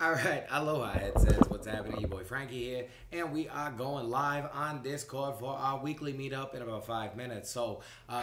Alright, aloha headsets, what's happening? Your boy Frankie here, and we are going live on Discord for our weekly meetup in about 5 minutes. So,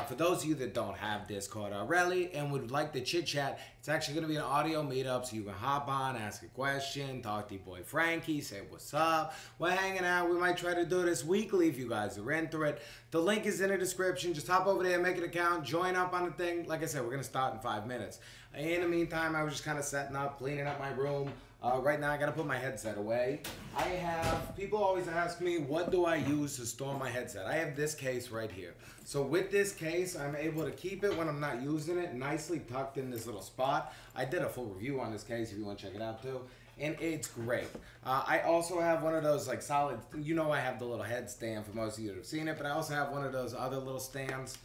for those of you that don't have Discord already and would like to chit chat, it's actually going to be an audio meetup, so you can hop on, ask a question, talk to your boy Frankie, say what's up. We're hanging out. We might try to do this weekly if you guys are into it. The link is in the description. Just hop over there, make an account, join up on the thing. Like I said, we're going to start in 5 minutes. In the meantime, I was just kind of setting up, cleaning up my room. Right now, I gotta put my headset away. People always ask me, what do I use to store my headset? I have this case right here. So with this case, I'm able to keep it when I'm not using it, nicely tucked in this little spot. I did a full review on this case if you want to check it out too. And it's great. I also have one of those like solid, I have the little headstand for most of you that have seen it, but I also have one of those other little stands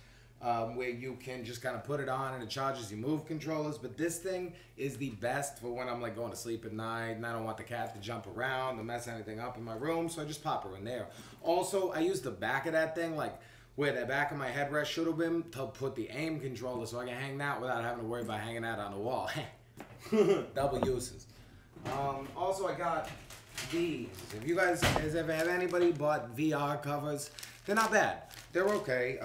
where you can just kind of put it on and it charges your move controllers. But this thing is the best for when I'm like going to sleep at night and I don't want the cat to jump around or mess anything up in my room, so I just pop her in there. Also, I use the back of that thing, like where the back of my headrest should have been, to put the aim controller so I can hang that without having to worry about hanging that on the wall. Double uses. Also, I got these. If you guys, have anybody bought VR covers? They're not bad. They're okay.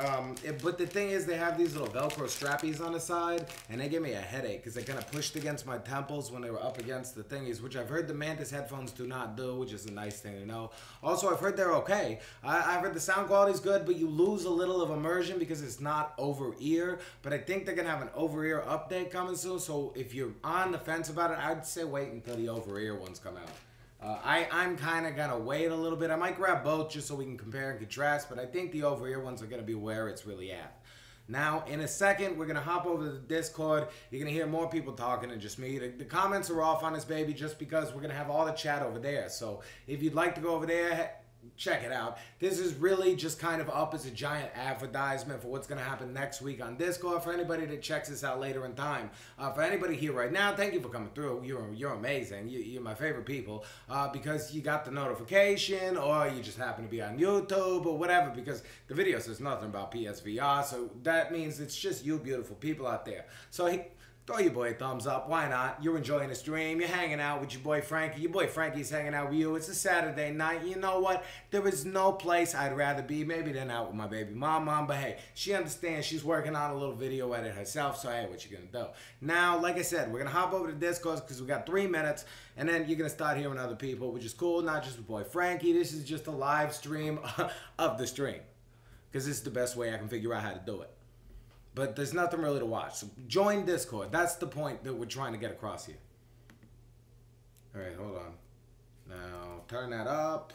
But the thing is, they have these little Velcro strappies on the side, and they give me a headache because they kind of pushed against my temples when they were up against the thingies, which I've heard the Mantis headphones do not do, which is a nice thing to know. Also, I've heard they're okay. I've heard the sound quality is good, but you lose a little of immersion because it's not over-ear. But I think they're going to have an over-ear update coming soon, so if you're on the fence about it, I'd say wait until the over-ear ones come out. I'm kind of going to wait a little bit. I might grab both just so we can compare and contrast, but I think the over-ear ones are going to be where it's really at. Now, in a second, we're going to hop over to the Discord. You're going to hear more people talking than just me. The comments are off on this baby just because we're going to have all the chat over there. So if you'd like to go over there, check it out. This is really just kind of up as a giant advertisement for what's going to happen next week on Discord for anybody that checks this out later in time. For anybody here right now, thank you for coming through. You're amazing. You're my favorite people because you got the notification or you just happen to be on YouTube or whatever, because the video says nothing about PSVR, so that means it's just you beautiful people out there. So throw your boy a thumbs up. Why not? You're enjoying the stream. You're hanging out with your boy Frankie. Your boy Frankie's hanging out with you. It's a Saturday night. You know what? There is no place I'd rather be. Maybe than out with my baby mom. But hey, she understands. She's working on a little video edit herself. So hey, what you gonna do? Now, like I said, we're gonna hop over to Discord because we got 3 minutes, and then you're gonna start hearing other people, which is cool. Not just with boy Frankie. This is just a live stream of the stream because this is the best way I can figure out how to do it. But there's nothing really to watch. So join Discord. That's the point that we're trying to get across here. All right, hold on. Now, turn that up.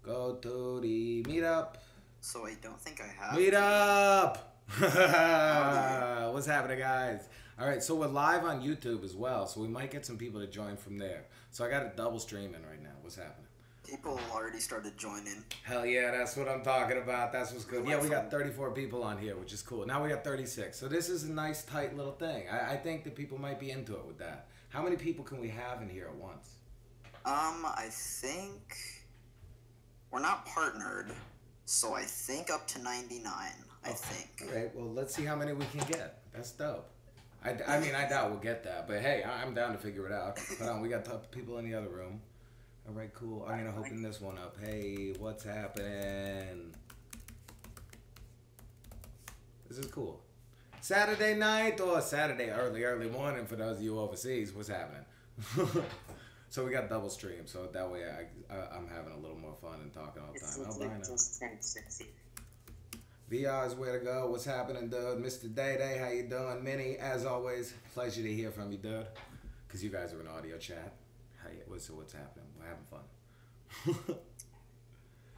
Go to the Meetup. So I don't think I have. Meetup! What's happening, guys? All right, so we're live on YouTube as well, so we might get some people to join from there. So I got a double streaming right now. What's happening? People already started joining. Hell yeah, that's what I'm talking about. That's what's good. Yeah, we got 34 people on here, which is cool. Now we got 36. So this is a nice, tight little thing. I think that people might be into it with that. How many people can we have in here at once? I think we're not partnered, so I think up to 99. I think. All right, well, let's see how many we can get. That's dope. I mean, I doubt we'll get that, but hey, I'm down to figure it out. Hold on, we got people in the other room. All right, cool. I'm going to open this one up. Hey, what's happening? This is cool. Saturday night or Saturday early morning for those of you overseas. What's happening? So we got double stream, so that way I'm having a little more fun and talking all the time. Oh, bye now. VR is where to go. What's happening, dude? Mr. Day, how you doing? Minnie, as always, pleasure to hear from you, dude. Because you guys are in audio chat. So what's happening? We're having fun.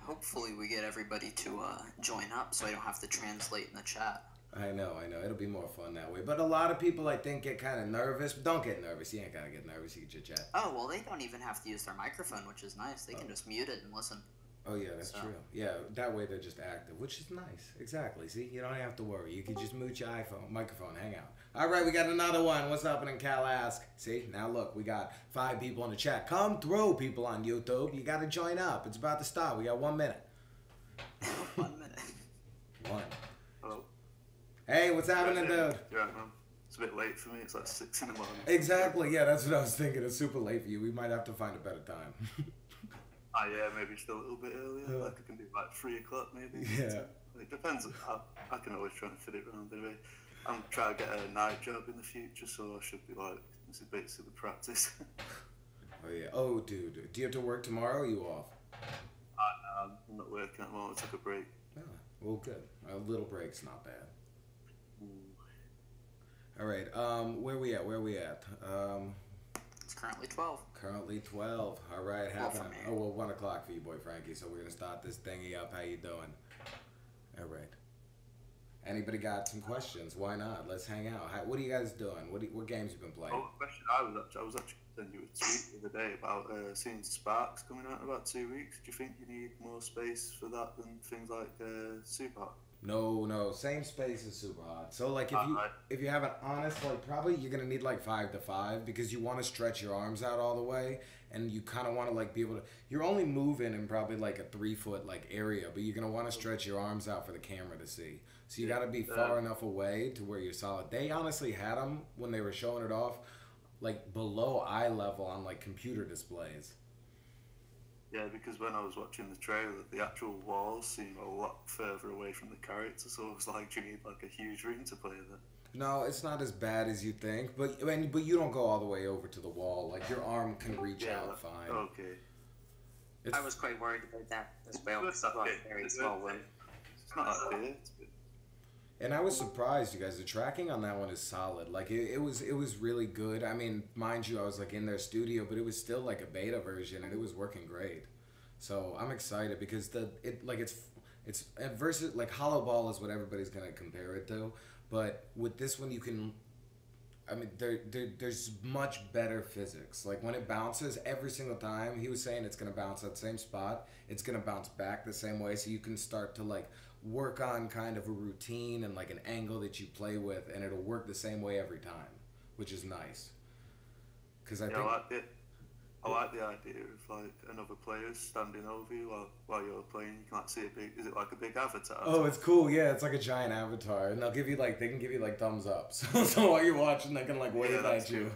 Hopefully we get everybody to join up so I don't have to translate in the chat. I know. It'll be more fun that way. But a lot of people, I think, get kind of nervous. But don't get nervous. You ain't got to get nervous. You can chit-chat. Oh, well, they don't even have to use their microphone, which is nice. They can just mute it and listen. Oh, yeah, that's true. Yeah, that way they're just active, which is nice. Exactly. See, you don't have to worry. You can just mute your microphone, hang out. All right, we got another one. What's happening, Cal Ask? See, now look, we got 5 people in the chat. Come through, people on YouTube. You got to join up. It's about to start. We got 1 minute. 1 minute. 1. Hello. Hey, what's happening, dude? Yeah, It's a bit late for me. It's like 6 in the morning. Exactly. Yeah, that's what I was thinking. It's super late for you. We might have to find a better time. Yeah, maybe just a little bit earlier. Like I can do like 3 o'clock maybe. Yeah. It depends. I can always try and fit it around anyway. I'm trying to get a night job in the future, so I should be like, this is basically practice. Oh yeah. Oh, dude. Do you have to work tomorrow? Or are you off? I'm not working at the moment. I took a break. Oh, well, good. A little break's not bad. All right. Where we at? It's currently 12. Currently 12. All right. Well, for me. Oh, well, 1 o'clock for you, boy Frankie. So we're gonna start this thingy up. How you doing? All right. Anybody got some questions? Why not? Let's hang out. What are you guys doing? What games you been playing? Oh, question. I was actually sending you a tweet the other day about seeing Sparks coming out in about 2 weeks. Do you think you need more space for that than things like Super Hot? No. Same space as Super Hot. So like if you have an honest, like probably you're gonna need like 5 to 5 because you want to stretch your arms out all the way and you kind of want to like be able to. You're only moving in probably like a 3-foot like area, but you're gonna want to stretch your arms out for the camera to see. So you got to be far enough away to where you're solid. They honestly had them when they were showing it off, like below eye level on like computer displays. Yeah, because when I was watching the trailer, the actual walls seem a lot further away from the character, so I was like, do you need like a huge room to play there? No, it's not as bad as you think, but you don't go all the way over to the wall. Like your arm can reach out fine. Okay. I was quite worried about that as well. It's It's not a very small one. It's not that big. It's good. And I was surprised, you guys. The tracking on that one is solid. Like it was really good. I mean, mind you, I was like in their studio, but it was still like a beta version, and it was working great. So I'm excited because it's versus like Hollow Ball is what everybody's gonna compare it to, but with this one you can. I mean, there's much better physics. Like when it bounces every single time, he was saying it's gonna bounce at the same spot. It's gonna bounce back the same way, so you can start to like work on kind of a routine and like an angle that you play with, and it'll work the same way every time, which is nice. Because I think I like the idea of like another player standing over you while you're playing. You can like see is it like a big avatar? Oh, it's cool. Yeah, it's like a giant avatar, and they can give you like thumbs up. So while you're watching, they can like wave at you.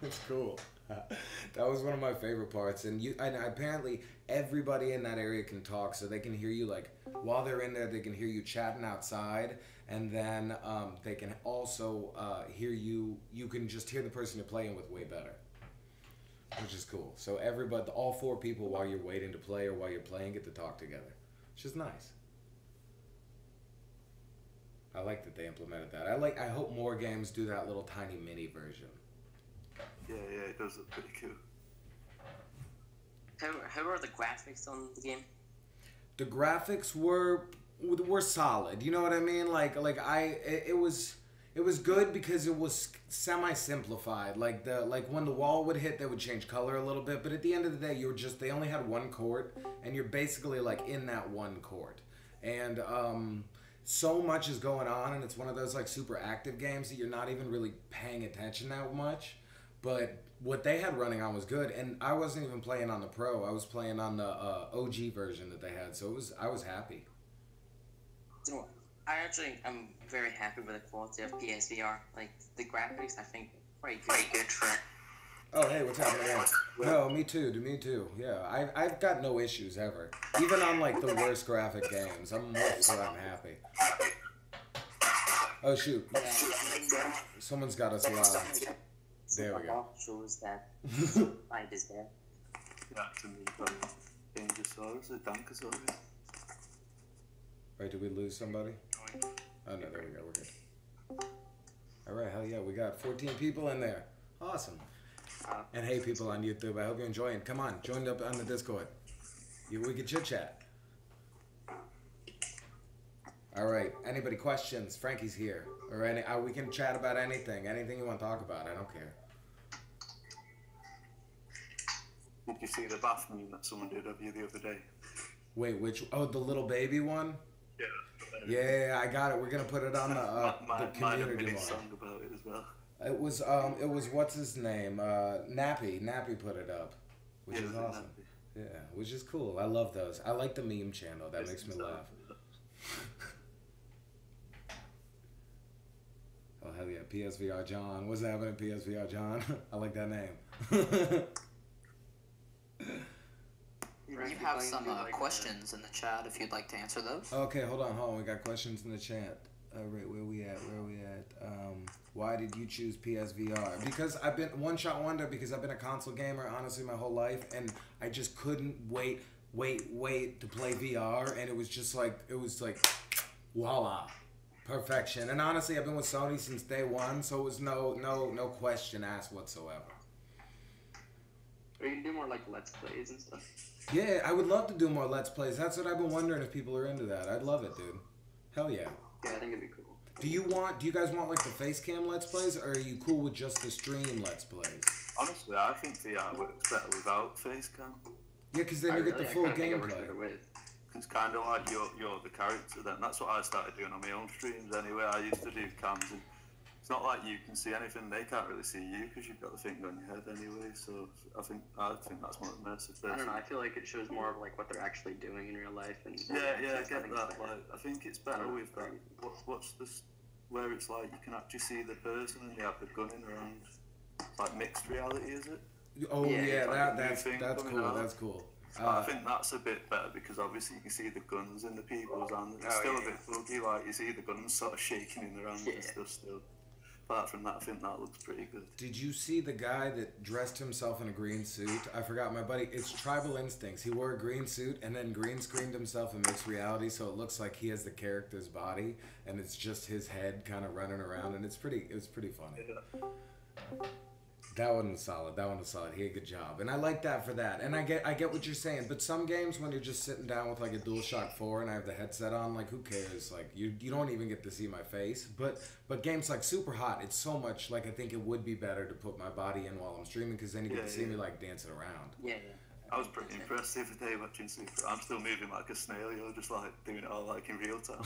It's cool. That was one of my favorite parts, and apparently everybody in that area can talk, so they can hear you like while they're in there. They can hear you chatting outside, and then they can also hear you. You can just hear the person you're playing with way better, which is cool. So all 4 people while you're waiting to play or while you're playing get to talk together, which is nice. I like that they implemented that. I hope more games do that little tiny mini version. Yeah, it does look pretty cool. How are the graphics on the game? The graphics were solid. You know what I mean? It was good because it was semi-simplified. Like when the wall would hit, they would change color a little bit. But at the end of the day, they only had 1 court, and you're basically like in that 1 court. And so much is going on, and it's one of those like super active games that you're not even really paying attention that much. But what they had running on was good, and I wasn't even playing on the Pro. I was playing on the OG version that they had, so I was happy. You know, I actually am very happy with the quality of PSVR. Like the graphics, I think quite good for. Oh hey, what's happening? No, me too. Yeah, I've got no issues ever. Even on like the worst graphic games, I'm happy. Oh shoot! Someone's got us loud. There we go. Shows that light is there. Yeah, to me, Dangersaurus, a Dankosaurus. Wait, did we lose somebody? Oh no, there we go. We're good. All right, hell yeah, we got 14 people in there. Awesome. And hey, people on YouTube, I hope you're enjoying. Come on, join up on the Discord. We can chit chat. All right. Anybody questions? Frankie's here. Or we can chat about anything. Anything you want to talk about. I don't care. Did you see the bath meme that someone did of you the other day? Wait, which? Oh, the little baby one? Yeah. Yeah, I got it. We're gonna put it on the community one. Song about it as well. It was what's his name? Nappy. Nappy put it up, which is awesome. Yeah, which is cool. I love those. I like the meme channel. That makes me laugh. Oh hell yeah. PSVR John. What's happening, PSVR John? I like that name. You have some questions in the chat if you'd like to answer those. Okay, hold on. We got questions in the chat. Right, where we at? Why did you choose PSVR? Because I've been one shot wonder because I've been a console gamer honestly my whole life, and I just couldn't wait to play VR, and it was like voila, perfection. And honestly, I've been with Sony since day one, so it was no question asked whatsoever. Are you gonna do more like Let's Plays and stuff? Yeah, I would love to do more Let's Plays. That's what I've been wondering if people are into that. I'd love it, dude. Hell yeah. Yeah, I think it'd be cool. Do you guys want like the face cam Let's Plays, or are you cool with just the stream Let's Plays? Honestly, I think VR works better without face cam. Yeah, because then you get the full gameplay. It's kind of like you're the character then. That's what I started doing on my own streams anyway. I used to do cams, and it's not like you can see anything. They can't really see you because you've got the thing on your head anyway. So I think that's more immersive. I don't know. I feel like it shows more of like what they're actually doing in real life. And yeah, I get that. Like, I think it's better with that. What's this? Where it's like you can actually see the person and they have the gun in their hand. It's like mixed reality, is it? Oh yeah, that's cool. Out. That's cool. I think that's a bit better because obviously you can see the guns in the people's hands. It's still a bit buggy, like you see the guns sort of shaking in their hands and stuff still. Apart from that, I think that looks pretty good. Did you see the guy that dressed himself in a green suit? I forgot, my buddy. It's Tribal Instincts. He wore a green suit and then green screened himself in mixed reality, so it looks like he has the character's body and it's just his head kind of running around, and it was pretty funny. Yeah. That one was solid. He had a good job, and I like that for that. And I get what you're saying. But some games when you're just sitting down with like a DualShock 4 and I have the headset on, like who cares? Like you don't even get to see my face. But games like Super Hot, it's so much like I think it would be better to put my body in while I'm streaming because then you get to see me like dancing around. Yeah. I was pretty impressed the other day watching Super. I'm still moving like a snail. You're just like doing it all like in real time.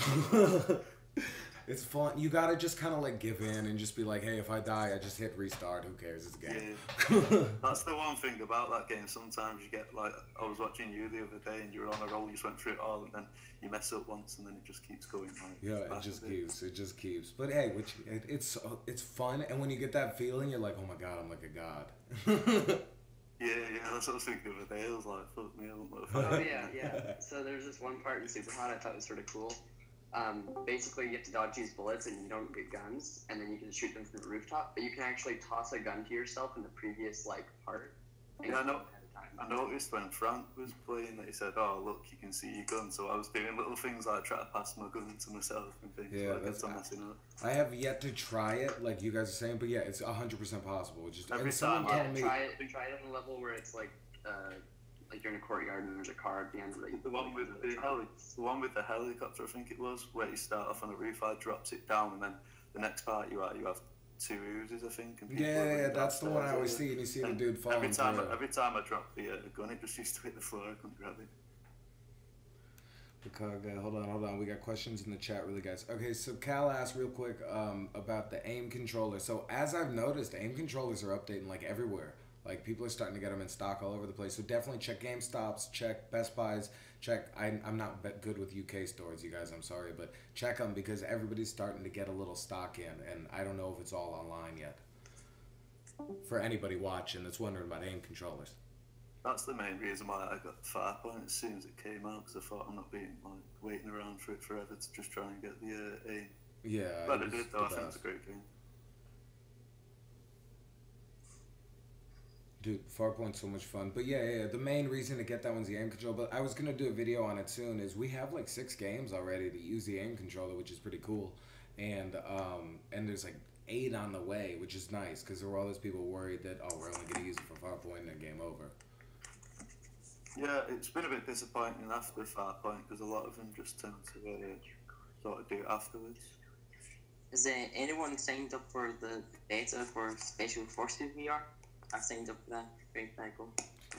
It's fun. You gotta just kind of like give in and just be like, hey, if I die, I just hit restart. Who cares? It's a game. Yeah. That's the one thing about that game. Sometimes you get like, I was watching you the other day and you were on a roll. You just went through it all, and then you mess up once, and then it just keeps going. Like, yeah, it just keeps. But hey, it's fun, and when you get that feeling, you're like, oh my god, I'm like a god. Yeah, that's what I was thinking the other day. I was like, fuck me, Oh yeah. So there's this one part in Super Hot I thought was sort of cool. Basically, you have to dodge these bullets and you don't get guns, and then you can shoot them from the rooftop. But you can actually toss a gun to yourself in the previous part. Yeah, I noticed when Frank was playing that he said, "Oh, look, you can see your gun." So I was doing little things like trying to pass my gun to myself and things. Yeah, that's messing up. I have yet to try it, like you guys are saying, but yeah, it's 100% possible. Just every time. Try it on a level where it's like you're in a courtyard and there's a car at the end of it. The one with the helicopter, I think it was, where you start off on the roof, drops it down, and then the next part you have two oozes, I think. And yeah, that's the one I always see, and you see the dude falling. Every time I drop the gun, it just used to hit the floor. I couldn't grab it. Hold on. We got questions in the chat, really, guys. Okay, so Cal asked real quick about the aim controller. So as I've noticed, aim controllers are updating like everywhere. Like people are starting to get them in stock all over the place. So definitely check GameStops, check Best Buys, check. I'm not good with UK stores, you guys. I'm sorry, but check them because everybody's starting to get a little stock in, and I don't know if it's all online yet. For anybody watching that's wondering about aim controllers. That's the main reason why I got the Firepoint as soon as it came out, because I thought I'm not being waiting around for it forever to just try and get the aim. Yeah, but I did though. I think it's a great game. Dude, Farpoint's so much fun. But yeah, the main reason to get that one's the aim control. But I was going to do a video on it soon, is we have like 6 games already that use the aim controller, which is pretty cool. And there's like 8 on the way, which is nice, because there were all those people worried that, oh, we're only going to use it for Farpoint and then game over. Yeah, it's been a bit disappointing after Farpoint, because a lot of them just tend to sort of do it afterwards. Is there anyone signed up for the beta for Special Forces VR? I signed up for that. Very cool.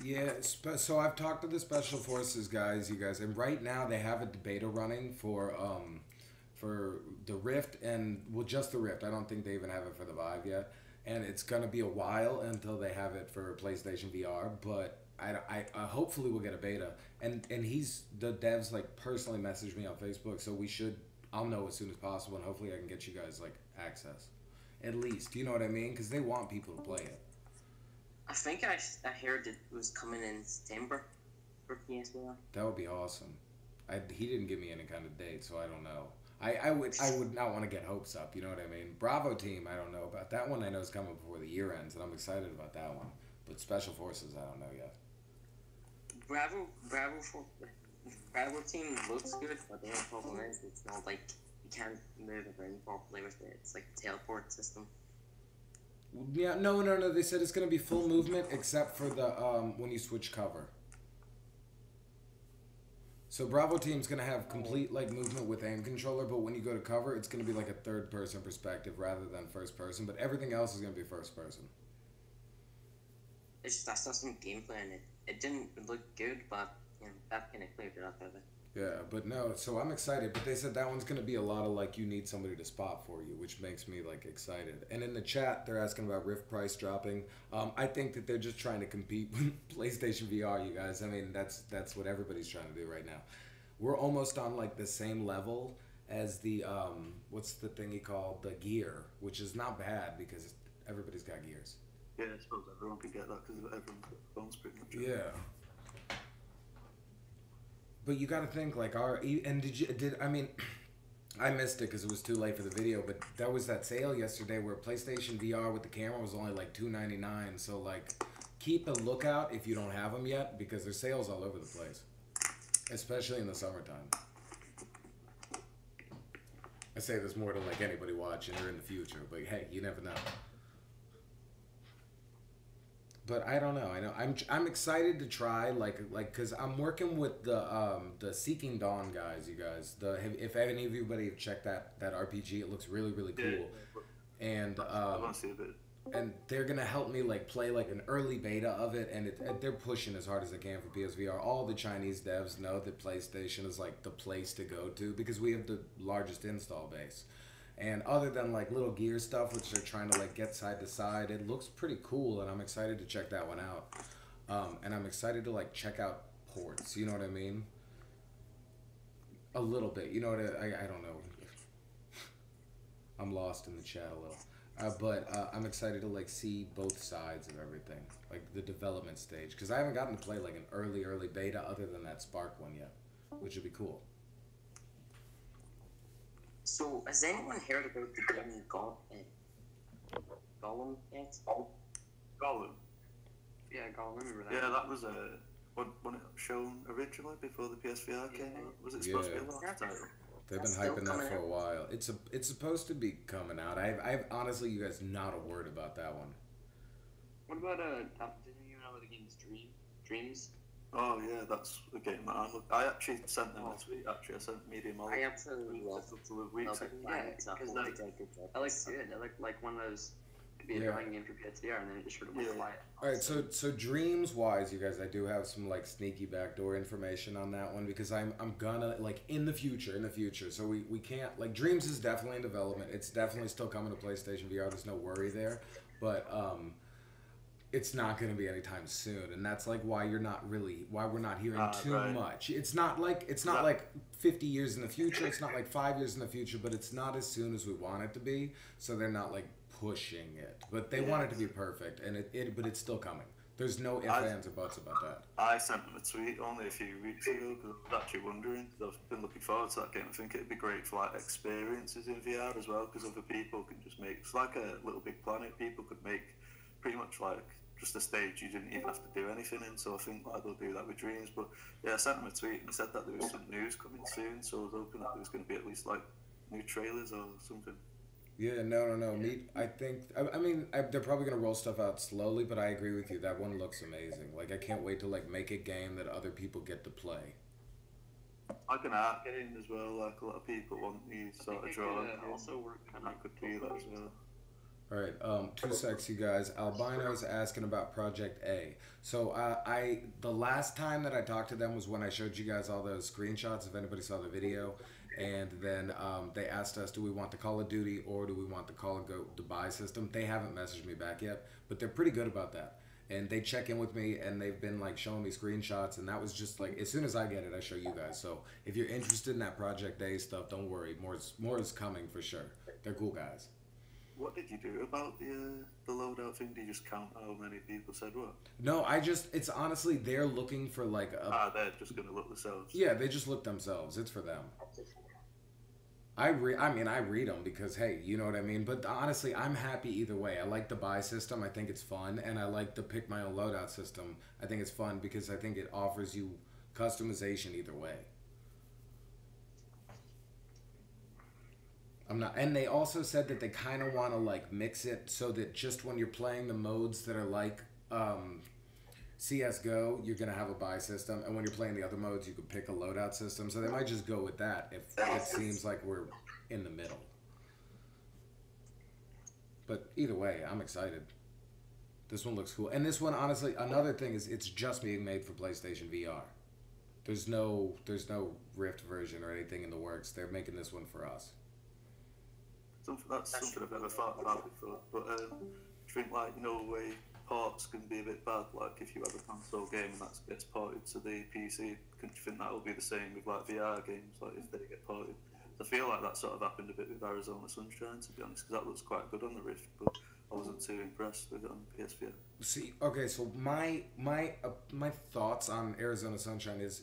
Yeah, so I've talked to the Special Forces guys, you guys, and right now they have a beta running for the Rift and, well, just the Rift. I don't think they even have it for the Vive yet, and it's gonna be a while until they have it for PlayStation VR. But I hopefully we'll get a beta, and the devs like personally messaged me on Facebook, so I'll know as soon as possible, and hopefully I can get you guys like access. at least. You know what I mean? Because they want people to play it. I think I heard it was coming in September for PSVR. That would be awesome. He didn't give me any kind of date, so I don't know. I would not want to get hopes up. You know what I mean? Bravo team, I don't know about that one. I know is coming before the year ends, and I'm excited about that one. But Special Forces, I don't know yet. Bravo team looks good, but the only problem is it's not like you can't move around properly with it. It's like a teleport system. Yeah, no. They said it's gonna be full movement except for the when you switch cover. So Bravo team's gonna have complete like movement with aim controller, but when you go to cover, it's gonna be like a third person perspective rather than first person. But everything else is gonna be first person. It's just I saw some gameplay and it didn't look good, but you know that kind of cleared it up a bit. Yeah, but no, so I'm excited. But they said that one's gonna be a lot of like you need somebody to spot for you, which makes me like excited. And in the chat, they're asking about Rift price dropping. I think that they're just trying to compete with PlayStation VR. You guys, I mean that's what everybody's trying to do right now. We're almost on like the same level as the what's the thingy called, the Gear, which is not bad because everybody's got gears. Yeah, I suppose everyone could get that because everyone's got phones pretty much. Yeah. But you got to think like I missed it because it was too late for the video. But there was that sale yesterday where PlayStation VR with the camera was only like $299. So like, keep a lookout if you don't have them yet because there's sales all over the place, especially in the summertime. I say this more to like anybody watching or in the future, but hey, you never know. But I don't know. I'm excited to try like because I'm working with the Seeking Dawn guys. You guys, if any of you have checked that RPG, it looks really cool. Yeah. And I want to see a bit. And they're gonna help me like play like an early beta of it, and they're pushing as hard as they can for PSVR. All the Chinese devs know that PlayStation is like the place to go to because we have the largest install base. And other than like little gear stuff, which they're trying to like get side to side, it looks pretty cool, and I'm excited to check that one out. And I'm excited to like check out ports. You know what I mean? A little bit. You know what I don't know. I'm lost in the chat a little. But I'm excited to like see both sides of everything, like the development stage, because I haven't gotten to play like an early beta other than that Spark one yet, which would be cool. So, has anyone heard about the game Gollum yet? Gollum? Yeah, Gollum, remember that? Yeah, that was when it shown originally before the PSVR came out. Was it supposed to be a launch title? They've been hyping that for a while. It's supposed to be coming out. I've honestly, you guys, not a word about that one. What about didn't you know the game's Dreams? Oh yeah, that's a game that I actually sent them a tweet. Actually, I sent Medium all. I absolutely love a couple of weeks ago. Yeah, because that looks good. It looked like one of those could be a drawing game for PSVR, and then it just sort of went quiet. All right, so dreams wise, you guys, I do have some like sneaky backdoor information on that one because I'm gonna like in the future. So we can't like Dreams is definitely in development. It's definitely still coming to PlayStation VR. There's no worry there, but it's not going to be anytime soon, and that's like why we're not hearing too much. It's not like 50 years in the future. It's not like 5 years in the future, but it's not as soon as we want it to be. So they're not like pushing it, but they want it to be perfect, and but it's still coming. There's no ifs, ands, or buts about that. I sent them a tweet only a few weeks ago because I was actually wondering. I've been looking forward to that game. I think it'd be great for like experiences in VR as well because other people can just make. It's like a Little Big Planet. People could make pretty much like just a stage you didn't even have to do anything in. So I think like they'll do that with Dreams. But yeah, I sent them a tweet and said that there was some news coming soon. So I was hoping that there was going to be at least like new trailers or something. Yeah, no. I mean, they're probably gonna roll stuff out slowly, but I agree with you. That one looks amazing. Like, I can't wait to like make a game that other people get to play. Like an art game as well. Like a lot of people want these sort of drawing. Also work kind of could do that as well. All right, 2 secs, you guys. Albino's asking about Project A. So the last time that I talked to them was when I showed you guys all those screenshots. If anybody saw the video. And then they asked us, do we want the Call of Duty or do we want the Call of Dubai system? They haven't messaged me back yet, but they're pretty good about that. And they check in with me, and they've been like showing me screenshots, and that was just like, as soon as I get it, I show you guys. So if you're interested in that Project A stuff, don't worry. More is coming for sure. They're cool guys. what did you do about the loadout thing? Did you just count how many people said what? No, it's honestly, they're looking for like a... They're just going to look themselves. Yeah, they just look themselves. It's for them. I mean, I read them because, hey, you know what I mean? But honestly, I'm happy either way. I like the buy system. I think it's fun. And I like the pick my own loadout system. I think it's fun because I think it offers you customization either way. And they also said that they kind of want to like mix it so that just when you're playing the modes that are like CS:GO, you're gonna have a buy system, and when you're playing the other modes, you could pick a loadout system. So they might just go with that if it seems like we're in the middle. But either way, I'm excited. This one looks cool, and this one, honestly, another thing is it's just being made for PlayStation VR. There's no Rift version or anything in the works. They're making this one for us. That's something I've never thought about before. But I think like way ports can be a bit bad. Like if you have a console game and that gets ported to the PC, can you think that will be the same with like VR games? Like if they get ported, I feel like that sort of happened a bit with Arizona Sunshine, to be honest, because that looks quite good on the Rift, but I wasn't too impressed with it on PSVR. See, okay, so my thoughts on Arizona Sunshine is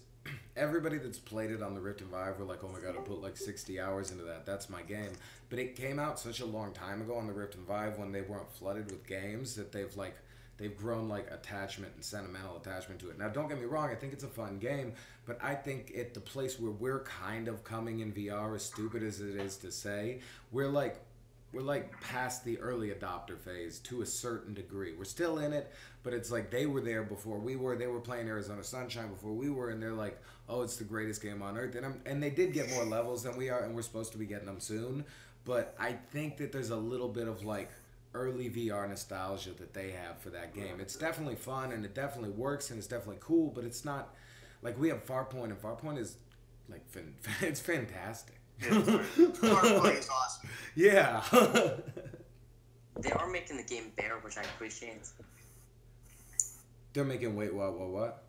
everybody that's played it on the Rift and Vive were like, oh my god, I put like 60 hours into that. That's my game. But it came out such a long time ago on the Rift and Vive when they weren't flooded with games that they've grown like attachment and sentimental attachment to it. Now, don't get me wrong, I think it's a fun game, but I think at the place where we're kind of coming in VR, as stupid as it is to say, we're like past the early adopter phase to a certain degree. We're still in it, but it's like they were there before we were. They were playing Arizona Sunshine before we were, and they're like, oh, it's the greatest game on earth. And they did get more levels than we are, and we're supposed to be getting them soon. But I think that there's a little bit of like early VR nostalgia that they have for that game. It's definitely fun, and it definitely works, and it's definitely cool, but it's not like we have Farpoint, and Farpoint is like it's fantastic. Farpoint is awesome. Yeah. They are making the game better, which I appreciate. They're making what?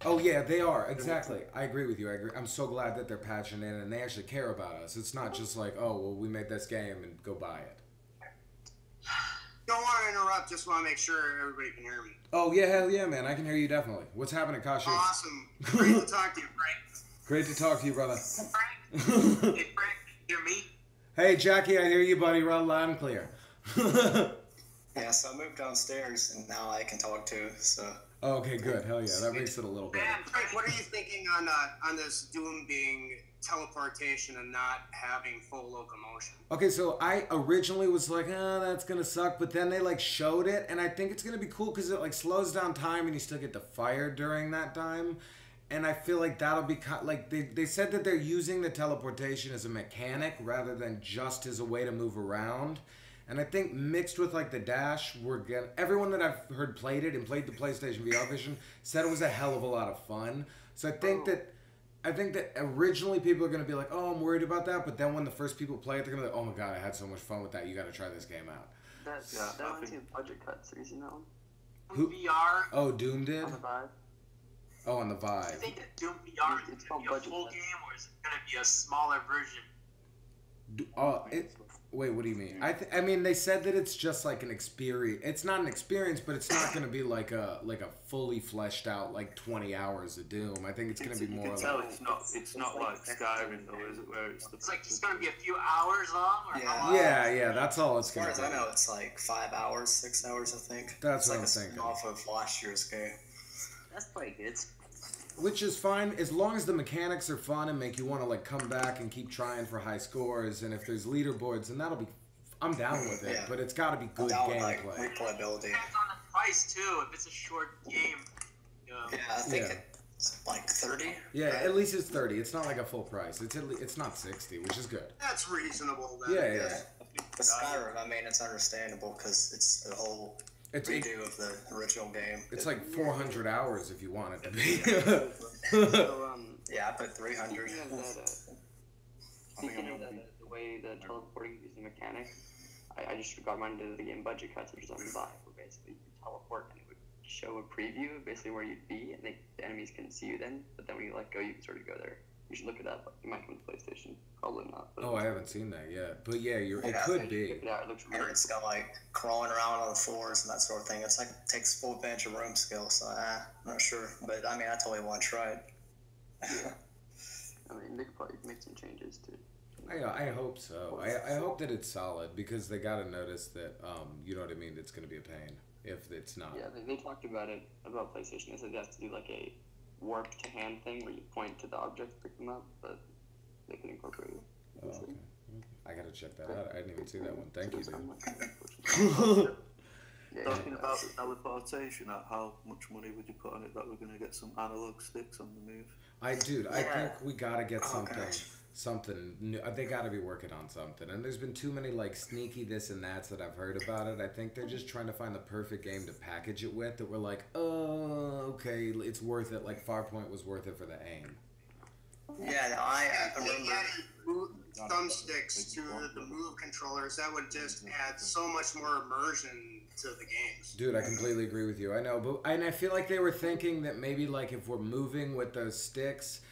Oh yeah, they are, exactly. I agree with you. I agree. I'm so glad that they're patching in and they actually care about us. It's not just like, oh well, we made this game and go buy it. Don't want to interrupt. Just want to make sure everybody can hear me. Oh yeah, hell yeah, man. I can hear you definitely. What's happening, Kashi? Awesome. Great to talk to you, Frank. Great to talk to you, brother. Frank. Hey, Frank. Hear me? Hey, Jackie, I hear you, buddy. Real loud and clear. Yeah, so I moved downstairs and now I can talk too. So. Oh, okay, good. Hell yeah, that makes it a little better. Man, Frank, what are you thinking on this Doom being teleportation and not having full locomotion? Okay, so I originally was like, that's gonna suck, but then they like showed it, and I think it's gonna be cool because it like slows down time and you still get to fire during that time. And I feel like that'll be like they said that they're using the teleportation as a mechanic rather than just as a way to move around. And I think mixed with like the dash, everyone that I've heard played it and played the PlayStation VR version said it was a hell of a lot of fun. So I think that originally people are gonna be like, oh, I'm worried about that, but then when the first people play it, they're gonna be like, oh my god, I had so much fun with that. You got to try this game out. That went to budget cuts. Have you seen that one? Who? VR. Oh, Doom did. On the Vive. Oh, on the I Vive. think that Doom VR is going to be a full game, or is it going to be a smaller version? Wait, what do you mean? I mean, they said that it's just like an experience. It's not an experience, but it's not going to be like a fully fleshed out like 20 hours of Doom. I think it's going to be more. You can tell it's not like Skyrim though, is it? Where it's like it's going to be a few hours long, or how long? Yeah, that's all it's going to be. As far as I know, it's like 5 hours, 6 hours, I think. That's what I'm thinking. thinking. Off of last year's game. That's pretty good. Which is fine as long as the mechanics are fun and make you want to like come back and keep trying for high scores. And if there's leaderboards, then that'll be. I'm down with it, but it's got to be good gameplay. Like replayability. Depends on the price too. If it's a short game. Yeah, I think it's like 30. Yeah, right? At least it's 30. It's not like a full price. It's not 60, which is good. That's reasonable. Then. Yeah. But Skyrim, I mean, it's understandable because it's a whole redo of the original game. It's like 400 hours if you want it to be. So, yeah, I put 300. Speaking of the way the teleporting is a mechanic, I just got reminded of the game budget cuts, which is on the Vive, where basically you teleport and it would show a preview of basically where you'd be, and the enemies can see you then, but then when you let go, you can sort of go there. You should look it up. It might come to PlayStation. Probably not. But Oh, I haven't seen that yet. But yeah, it Yeah, could check be. it out. It looks And really it's got like crawling around on the floors and that sort of thing. It's like takes full advantage of room skill. So I'm not sure, but I mean, I totally want to try it. I mean, they could probably make some changes too. I hope so. I hope that it's solid because they got to notice that, you know what I mean, it's going to be a pain if it's not. Yeah, they talked about it, about PlayStation. They said they have to do like a warp to hand thing where you point to the object to pick them up, but they could incorporate it. Oh, okay. I got to check that out. I didn't even see that one. Thank you, dude. Talking about the teleportation, how much money would you put on it that we're going to get some analog sticks on the move? I think we got to get something. gosh. Something new. They got to be working on something, and there's been too many like sneaky this and that's that I've heard about it. I think they're just trying to find the perfect game to package it with that we're like, oh, okay, it's worth it. Like Farpoint was worth it for the aim. Yeah, no, I If they remember. added thumbsticks to the move controllers, that would just add so much more immersion to the games. Dude, I completely agree with you. I know, but and I feel like they were thinking that maybe like if we're moving with those sticks,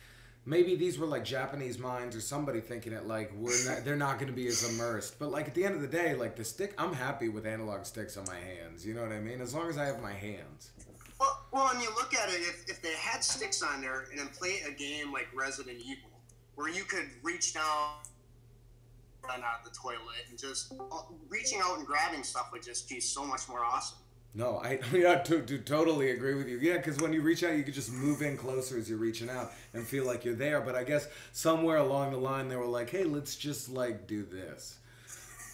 maybe these were like Japanese minds or somebody thinking it like they're not going to be as immersed. But like at the end of the day, like the stick, I'm happy with analog sticks on my hands. You know what I mean? As long as I have my hands. Well, and you look at it, if they had sticks on there and then play a game like Resident Evil, where you could reach down, run out of the toilet, and just reaching out and grabbing stuff would just be so much more awesome. No, I totally agree with you. Yeah, because when you reach out, you can just move in closer as you're reaching out and feel like you're there. But I guess somewhere along the line, they were like, hey, let's just like do this.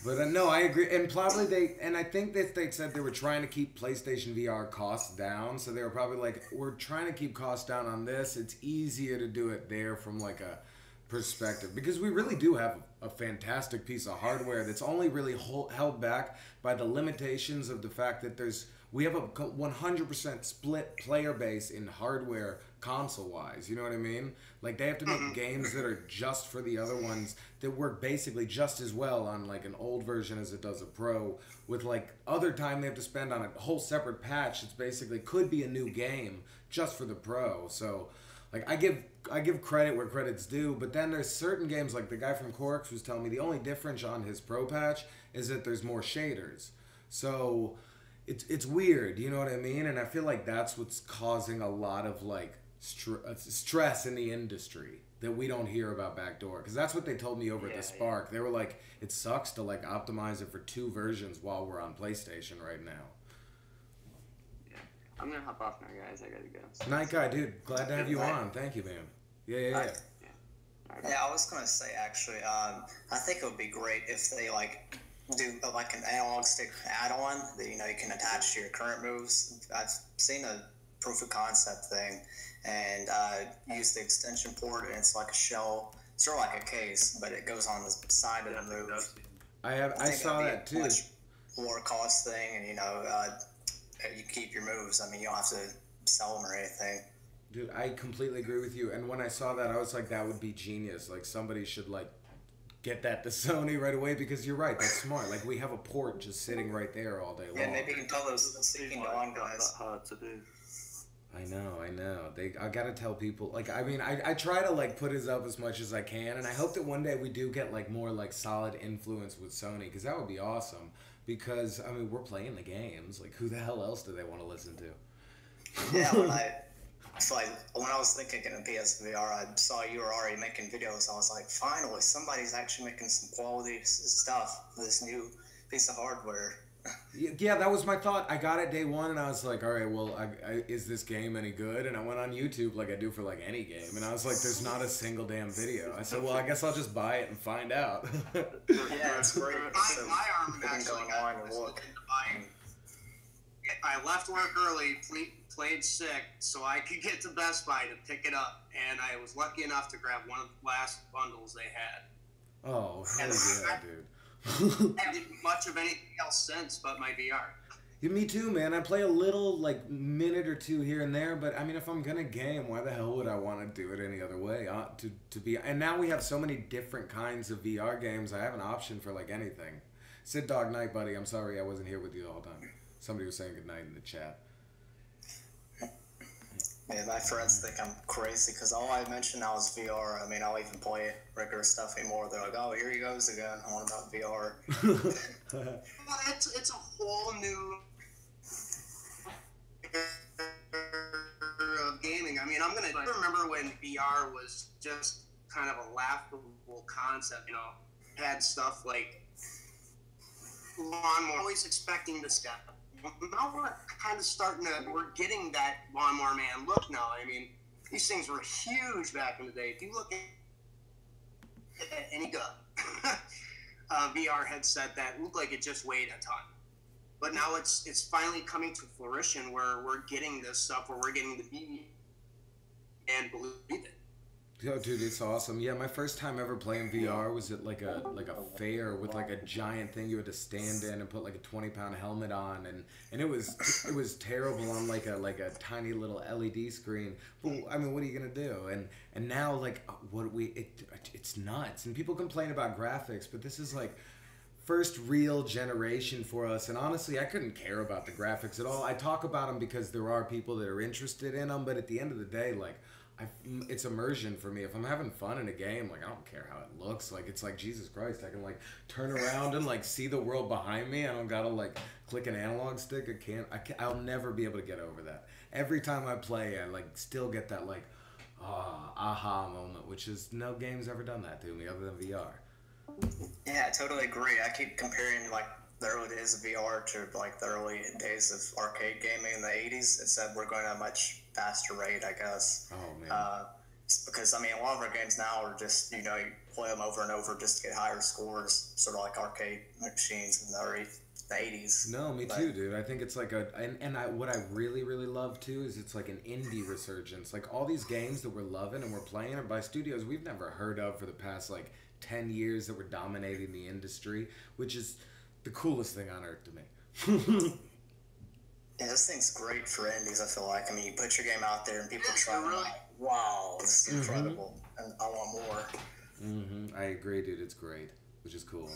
But no, I agree. And probably I think that they said they were trying to keep PlayStation VR costs down. So they were probably like, we're trying to keep costs down on this. It's easier to do it there from like a perspective. Because we really do have a fantastic piece of hardware that's only really held back by the limitations of the fact that we have a 100% split player base in hardware console-wise. You know what I mean? Like, they have to make games that are just for the other ones that work basically just as well on, like, an old version as it does a Pro, with, like, other time they have to spend on a whole separate patch that's basically could be a new game just for the Pro. So, like, I give credit where credit's due, but then there's certain games, like the guy from Corix was telling me, the only difference on his Pro patch is that there's more shaders. So, it's weird, you know what I mean? And I feel like that's what's causing a lot of, like, stress in the industry that we don't hear about backdoor, because that's what they told me over at the Spark. They were like, it sucks to like optimize it for 2 versions while we're on PlayStation right now. Yeah, I'm gonna hop off now, guys. I gotta go. Night guy, dude, glad to have you on. Thank you, man. Yeah. Yeah, I was gonna say actually, I think it would be great if they like do like an analog stick add-on that you can attach to your current moves. I've seen a proof of concept thing, and use the extension port, and it's like a shell, sort of like a case, but it goes on the side of the move. I saw that too. Much lower cost thing, and you keep your moves. I mean, you don't have to sell them or anything. Dude, I completely agree with you. And when I saw that, I was like, that would be genius. Like, somebody should like get that to Sony right away, because you're right, that's smart. Like, we have a port just sitting right there all day long. Yeah, maybe you can tell those Seeking Dawn guys. That's hard to do. I know. I gotta tell people. Like, I mean, I try to like put it up as much as I can, and I hope that one day we do get like more like solid influence with Sony, because that would be awesome. Because I mean, we're playing the games. Like, who the hell else do they want to listen to? Yeah, when I was thinking of PSVR, I saw you were already making videos. I was like, finally, somebody's actually making some quality stuff for this new piece of hardware. Yeah, that was my thought. I got it day one, and I was like, all right, well, is this game any good? And I went on YouTube like I do for like any game, and I was like, there's not a single damn video. I said, well, I guess I'll just buy it and find out. Yeah, it's great. My arm actually got buying. I left work early, played sick, so I could get to Best Buy to pick it up, and I was lucky enough to grab one of the last bundles they had. Oh, hell yeah, dude. I haven't did much of anything else since but my VR. Yeah, me too, man. I play a little, like, minute or two here and there, but I mean, if I'm gonna game, why the hell would I want to do it any other way? And now we have so many different kinds of VR games. I have an option for like anything. Sid Dog Night, buddy. I'm sorry I wasn't here with you the whole time. Somebody was saying good night in the chat. Yeah, my friends think I'm crazy because all I mention now is VR. I mean, I'll even play regular stuff anymore. They're like, "Oh, here he goes again, on about VR." Well, it's a whole new era of gaming. I mean, I remember when VR was just kind of a laughable concept. You know, had stuff like lawnmower. Always expecting this guy. Now we're kind of we're getting that lawnmower man look now. I mean, these things were huge back in the day. If you look at any VR headset that looked like it just weighed a ton. But now it's finally coming to fruition where we're getting this stuff, where we're getting to be and believe it. Yo, dude, it's awesome. Yeah, my first time ever playing VR was at like a fair with like a giant thing you had to stand in and put like a 20-pound helmet on, and it was terrible on like a tiny little LED screen. But I mean, what are you gonna do? And now like it's nuts. And people complain about graphics, but this is like first real generation for us, and honestly I couldn't care about the graphics at all. I talk about them because there are people that are interested in them, but at the end of the day, like it's immersion for me. If I'm having fun in a game, like I don't care how it looks. Like it's like Jesus Christ, I can like turn around and like see the world behind me. I don't gotta like click an analog stick. I'll never be able to get over that. Every time I play, I like still get that like aha moment, which is no game's ever done that to me other than VR. Yeah, I totally agree. I keep comparing like the early days of VR to like the early days of arcade gaming in the 80s, except we're going at a much faster rate, I guess. Oh man. Because I mean, a lot of our games now are just, you play them over and over just to get higher scores, sort of like arcade machines in the 80s. No, me too, dude. I think it's like what I really, really love too is it's like an indie resurgence. Like all these games that we're loving and we're playing are by studios we've never heard of for the past like 10 years that were dominating the industry, which is the coolest thing on earth to me. Yeah, this thing's great for indies, I feel like. I mean, you put your game out there and people try it, like, wow, this is incredible, and I want more. I agree, dude. It's great, which is cool.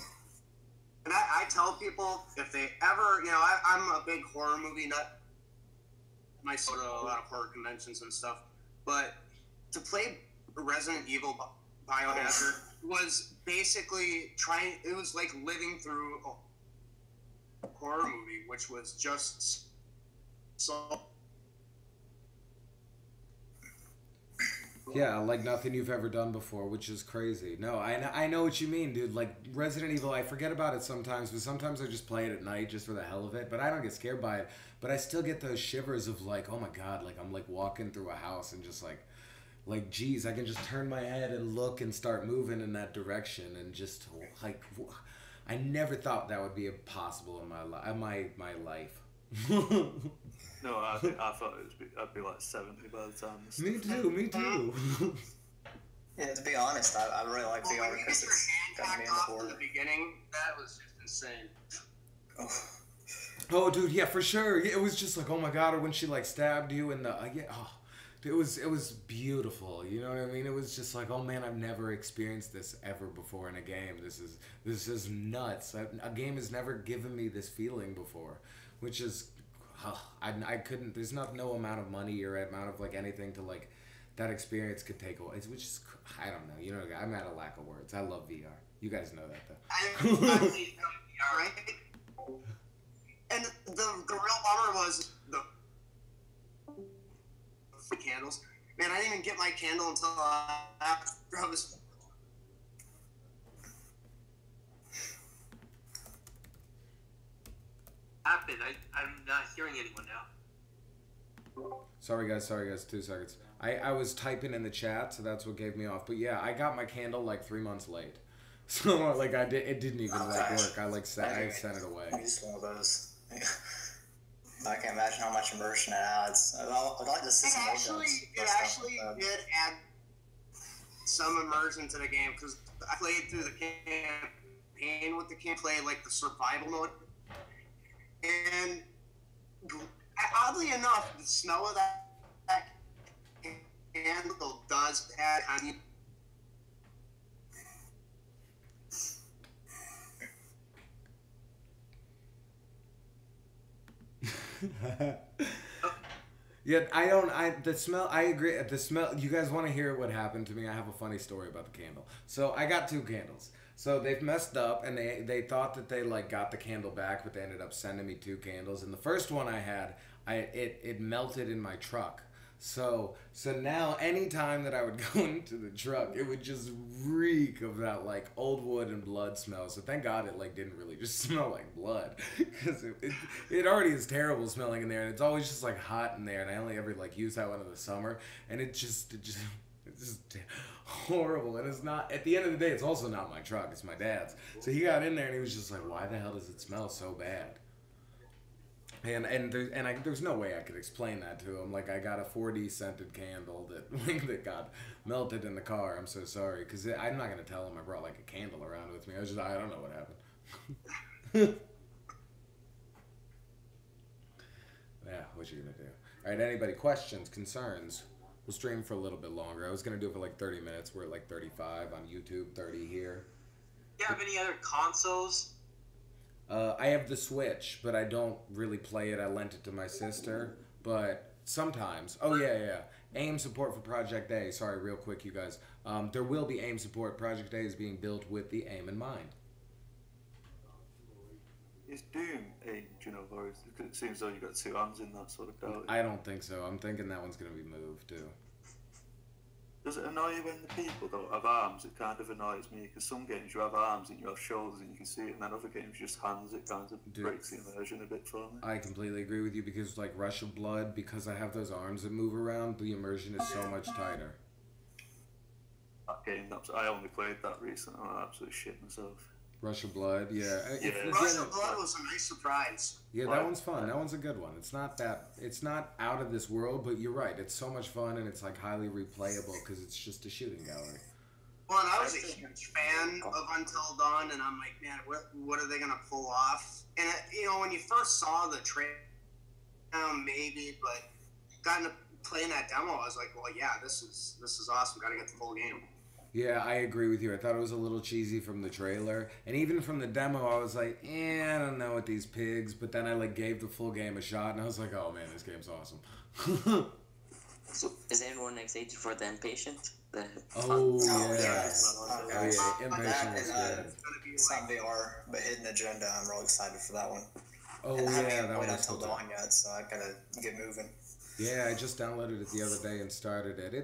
And I tell people, if they ever, I'm a big horror movie nut. I sort of a lot of horror conventions and stuff, but to play Resident Evil Biohazard was basically it was like living through a horror movie, which was just so... Yeah, like nothing you've ever done before, which is crazy. No, I know what you mean, dude. Like Resident Evil, I forget about it sometimes, but sometimes I just play it at night just for the hell of it. But I don't get scared by it. But I still get those shivers of like, oh my god, like I'm like walking through a house and just like geez, I can just turn my head and look and start moving in that direction, and just like I never thought that would be possible in my life. No, I thought I'd be like 70 by the time. Me too. Yeah, to be honest, I really like VR because it's got me in the in board. the beginning, that was just insane. Oh, dude, yeah, for sure. It was just like, oh my god, or when she like stabbed you in the it was beautiful. You know what I mean? It was just like, oh man, I've never experienced this ever before in a game. This is nuts. A game has never given me this feeling before, which is, I couldn't. There's no amount of money or amount of like anything to like that experience could take away. Which is, I don't know. You know, I'm at a lack of words. I love VR. You guys know that though. I hate VR, right? And the real bummer was the candles. Man, I didn't even get my candle until after I was... Happened. I'm not hearing anyone now. Sorry guys, 2 seconds. I was typing in the chat, so that's what gave me off. But yeah, I got my candle like 3 months late. So like it didn't even like work. I sent it away. I'm just one of those. I can't imagine how much immersion it adds. I'd like to see some more guns. It actually did add some immersion to the game, because I played through the campaign with the play like the survival mode, and oddly enough, the smell of that candle does add honey. Yeah, I don't. The smell. I agree. The smell. You guys want to hear what happened to me? I have a funny story about the candle. So I got 2 candles. So they've messed up, and they thought that they like got the candle back, but they ended up sending me 2 candles. And the first one I had, it melted in my truck. So now anytime that I would go into the truck, it would just reek of that like old wood and blood smell. So thank God it like didn't really just smell like blood, because it already is terrible smelling in there, and it's always just like hot in there. And I only ever like use that one in the summer, and it's just horrible. And it's not, at the end of the day, it's also not my truck, it's my dad's. So he got in there and he was just like, why the hell does it smell so bad? And there's no way I could explain that to him. Like, I got a 4D scented candle that got melted in the car. I'm so sorry, because I'm not gonna tell him I brought like a candle around with me. I don't know what happened. Yeah, what you gonna do? All right, anybody questions, concerns? We'll stream for a little bit longer. I was gonna do it for like 30 minutes. We're at like 35 on YouTube, 30 here. Do you have any other consoles? I have the Switch, but I don't really play it. I lent it to my sister, but sometimes. Oh, yeah. AIM support for Project A. Sorry, real quick, you guys. There will be AIM support. Project A is being built with the AIM in mind. Is Doom AIM, do you know, or it seems though you got 2 arms in that sort of quality. I don't think so. I'm thinking that one's going to be moved, too. Does it annoy you when the people don't have arms? It kind of annoys me, because some games you have arms and you have shoulders and you can see it, and then other games just hands. It kind of breaks the immersion a bit for me. I completely agree with you, because like Rush of Blood, because I have those arms that move around, the immersion is so much tighter. That game, I only played that recently and I absolutely shit myself. Rush of Blood, yeah. Rush of Blood was a nice surprise. Yeah, that one's fun. That one's a good one. It's not out of this world, but you're right. It's so much fun, and it's like highly replayable because it's just a shooting gallery. Well, and I was a huge fan of Until Dawn, and I'm like, man, what are they gonna pull off? And when you first saw the trailer, maybe, but got into playing that demo, I was like, well, yeah, this is awesome. Got to get the full game. Yeah, I agree with you. I thought it was a little cheesy from the trailer, and even from the demo, I was like, I don't know with these pigs. But then I like gave the full game a shot, and I was like, oh man, this game's awesome. So, is anyone excited for The Impatient? Yes. Impatient was good. It's on VR, but Hidden Agenda, I'm real excited for that one. Oh and yeah, I haven't that played one's Until cool. Dawn yet, so I gotta get moving. Yeah, I just downloaded it the other day and started it.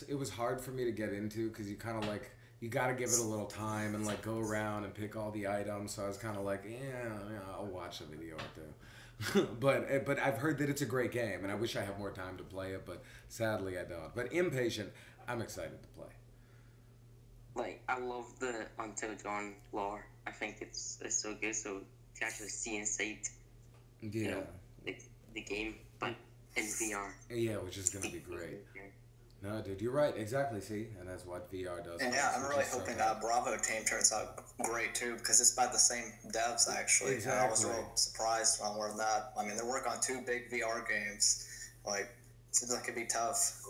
It was hard for me to get into because you kind of like you got to give it a little time and like go around and pick all the items. So I was kind of like, yeah, I'll watch a video or two. but I've heard that it's a great game, and I wish I had more time to play it, but sadly I don't. But Impatient, I'm excited to play. Like, I love the Until Dawn lore. I think it's so good. So to actually see inside, Yeah. The game, but in VR. Yeah, which is gonna be great. No, dude, you're right. Exactly. See, and that's what VR does. And yeah, I'm really hoping Bravo Team turns out great too, because it's by the same devs actually. Exactly. And I was real surprised when I learned that. I mean, they're working on 2 big VR games. Like, seems like it'd be tough.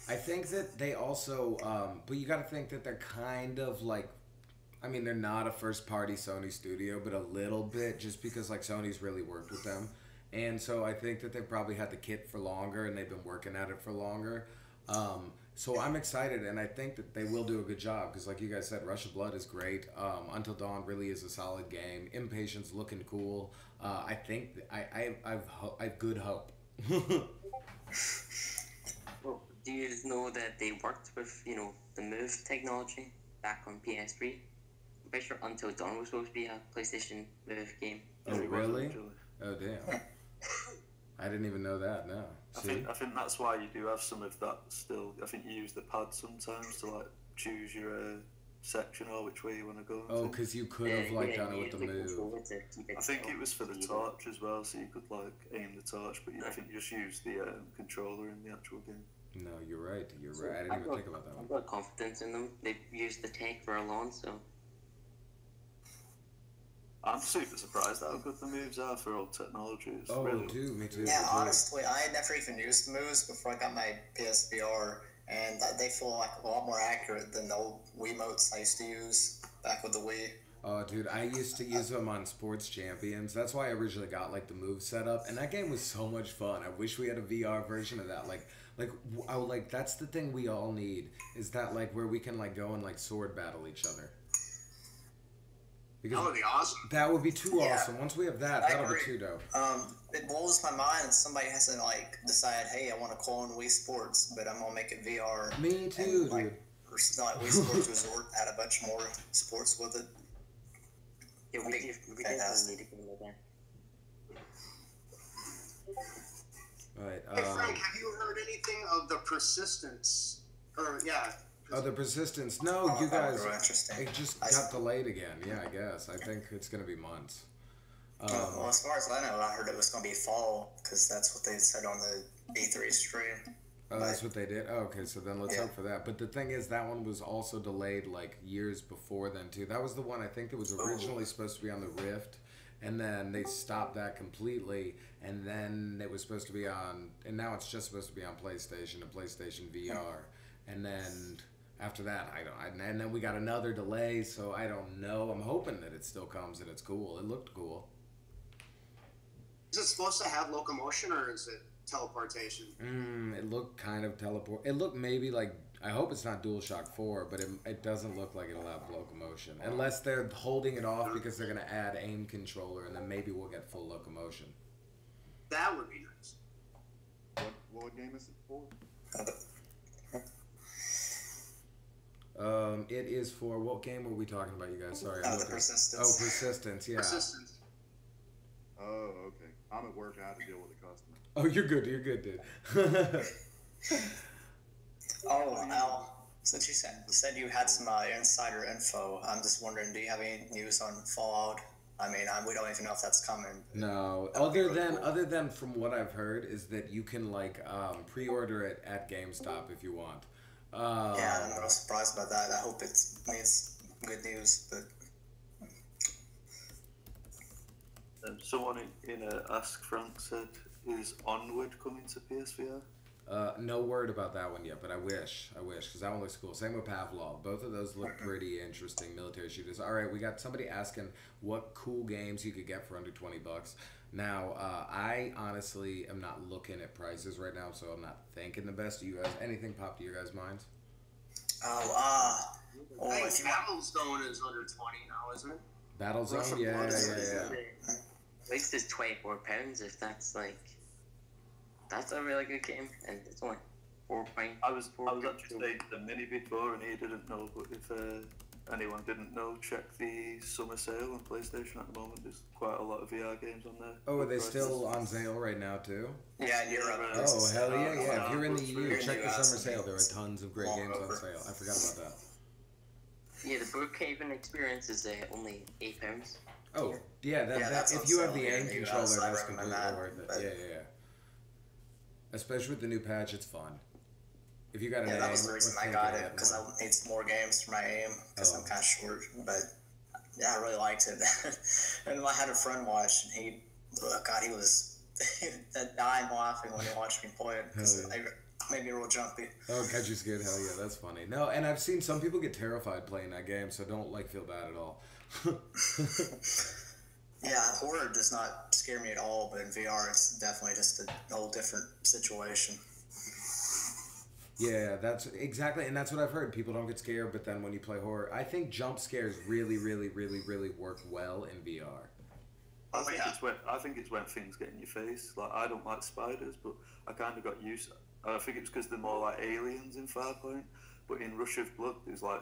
I think that they also, but you got to think that they're kind of like, I mean, they're not a first-party Sony studio, but a little bit, just because like Sony's really worked with them. And so I think that they've probably had the kit for longer, and they've been working at it for longer. So I'm excited, and I think that they will do a good job, because like you guys said, Rush of Blood is great. Until Dawn really is a solid game. Impatient's looking cool. I think I've good hope. Well, do you know that they worked with, the Move technology back on PS3? I'm pretty sure Until Dawn was supposed to be a PlayStation Move game. Oh, really? Oh, damn. I didn't even know that, no. I think that's why you do have some of that still. I think you use the pad sometimes to like choose your section or which way you want to go. Oh, because you could have like done it with the move. I think it was for the torch as well, so you could like aim the torch, but I think you just use the controller in the actual game. No, you're right. You're right. I didn't even think about that one. I've got confidence in them. They've used the tech for a long, so. I'm super surprised how good the moves are for old technology. It's Oh, really dude, me too. Yeah, honestly, I had never even used the moves before I got my PSVR, and they feel like a lot more accurate than the old Wiimotes I used to use back with the Wii. Oh, dude, I used to use them on Sports Champions. That's why I originally got like the move set up, and that game was so much fun. I wish we had a VR version of that. Like that's the thing we all need is that like where we can like go and like sword battle each other. Because That would be awesome. that would be too Yeah. awesome. Once we have that, I that'll be agree. too dope. It blows my mind that somebody hasn't like decided, hey, I want to clone Wii Sports, but I'm gonna make it VR. Me too, and, like, dude. or something like Wii Sports Resort, add a bunch more sports with it. Yeah, we That'd be definitely fantastic. need to go like that. Right. Hey Frank, have you heard anything of the persistence? Or yeah. Oh, the persistence. No, Oh, you that guys. was real interesting. It just I- got delayed again. Yeah, I guess. I think it's gonna be months. Well, as far as I know, I heard it was gonna be fall because that's what they said on the E3 stream. Oh, that's what they did? Oh, okay, so then let's Yeah. hope for that. But the thing is, that one was also delayed like years before then, too. That was the one I think that was originally supposed to be on the Rift, and then they stopped that completely, and then it was supposed to be on, and now it's just supposed to be on PlayStation and PlayStation VR. And then after that, and then we got another delay, so I don't know. I'm hoping that it still comes and it's cool. It looked cool. Is it supposed to have locomotion or is it teleportation? It looked kind of teleport. It looked maybe like, I hope it's not DualShock 4, but it doesn't look like it'll have locomotion. Unless they're holding it off because they're going to add aim controller, and then maybe we'll get full locomotion. That would be nice. What game is it for? It is for, what game were we talking about, you guys? Sorry. The looking. Persistence. Oh, Persistence, yeah. Persistence. Oh, okay. I'm at work. I have to deal with a customer. Oh, you're good, dude. Oh, Al, since you said you had some insider info, I'm just wondering, do you have any news on Fallout? I mean, we don't even know if that's coming. No, That would be really cool. other than from what I've heard is that you can like pre-order it at GameStop if you want. Yeah, I'm a little surprised about that. I hope it means good news, but Someone in Ask Frank said, is Onward coming to PSVR? No word about that one yet, but I wish, because that one looks cool. Same with Pavlov. Both of those look pretty interesting military shooters. All right, we got somebody asking what cool games you could get for under $20. Now, I honestly am not looking at prices right now, so I'm not thinking the best. Do you guys, anything pop to your guys' minds? I think if you Battlezone is under 20 now, isn't it? Battlezone? Yeah. At least it's £24 if that's like. That's a really good game, and it's only 4.4. I was actually saying to the mini before, and he didn't know. But if anyone didn't know, check the summer sale on PlayStation at the moment. There's quite a lot of VR games on there. Oh, are they Prices. still on sale right now too? Yeah, in Europe. Oh, hell yeah. If you're in the EU, You're in check the the US, summer sale. There are tons of great long games on over. sale. I forgot about that. Yeah, the Brookhaven experience is only £8. Oh, yeah, Yeah, that's if on you have sale the here aim in the US, controller, I that's recommend completely that, worth it. but- Yeah. Especially with the new patch, it's fun. If you got an Yeah, aim, that was the reason let's I take got at it, because I need some more games for my aim, because I'm Oh. kind of short, but yeah, I really liked it. And I had a friend watch, and he was dying laughing when he watched me play it, because Hell it made me real jumpy. Oh, catch you scared? Hell yeah, that's funny. No, and I've seen some people get terrified playing that game, so don't feel bad at all. Yeah, horror does not scare me at all, but in VR, it's definitely just a whole different situation. Yeah, that's exactly, and that's what I've heard. People don't get scared, but then when you play horror, I think jump scares really work well in VR. I think it's when things get in your face. Like, I don't like spiders, but I kind of got used. I think it's because they're more like aliens in Farpoint. But in Rush of Blood, there's like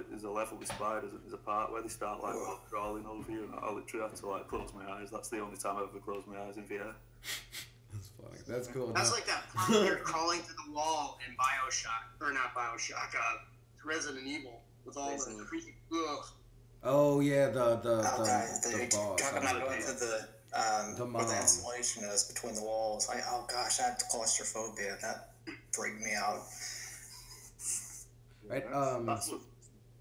there's a level with spiders, and there's a part where they start like crawling over you, and I literally had to like close my eyes. That's the only time I've ever closed my eyes in VR. That's funny. That's cool. That's No. like that part where you're crawling through the wall in Bioshock, or not Bioshock, Resident Evil, with all the creepy. Ugh. Oh yeah, the Okay, boss. talking about going to the where mom. the insulation is between the walls. Oh gosh, I had claustrophobia. That freaked me out. Right. That's what,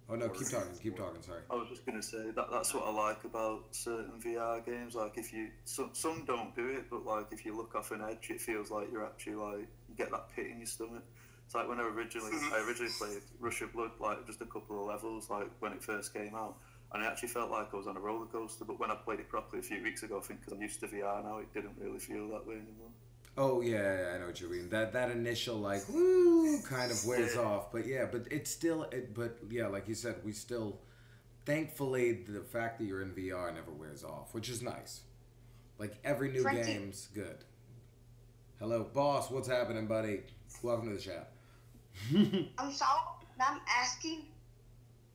Oh no, keep talking. Sorry. I was just gonna say that's what I like about certain VR games. Like if you some don't do it, but like if you look off an edge, it feels like you're actually like you get that pit in your stomach. It's like when I originally played Rush of Blood, like just a couple of levels, like when it first came out, and I actually felt like I was on a roller coaster. But when I played it properly a few weeks ago, I think because I'm used to VR now, it didn't really feel that way anymore. Oh yeah, I know what you mean. That initial like woo kind of wears off, but yeah, but it's still but yeah, like you said, we still thankfully the fact that you're in VR never wears off, which is nice. Like every new Frankie. game's good. Hello, boss. What's happening, buddy? Welcome to the chat. I'm sorry. I'm asking.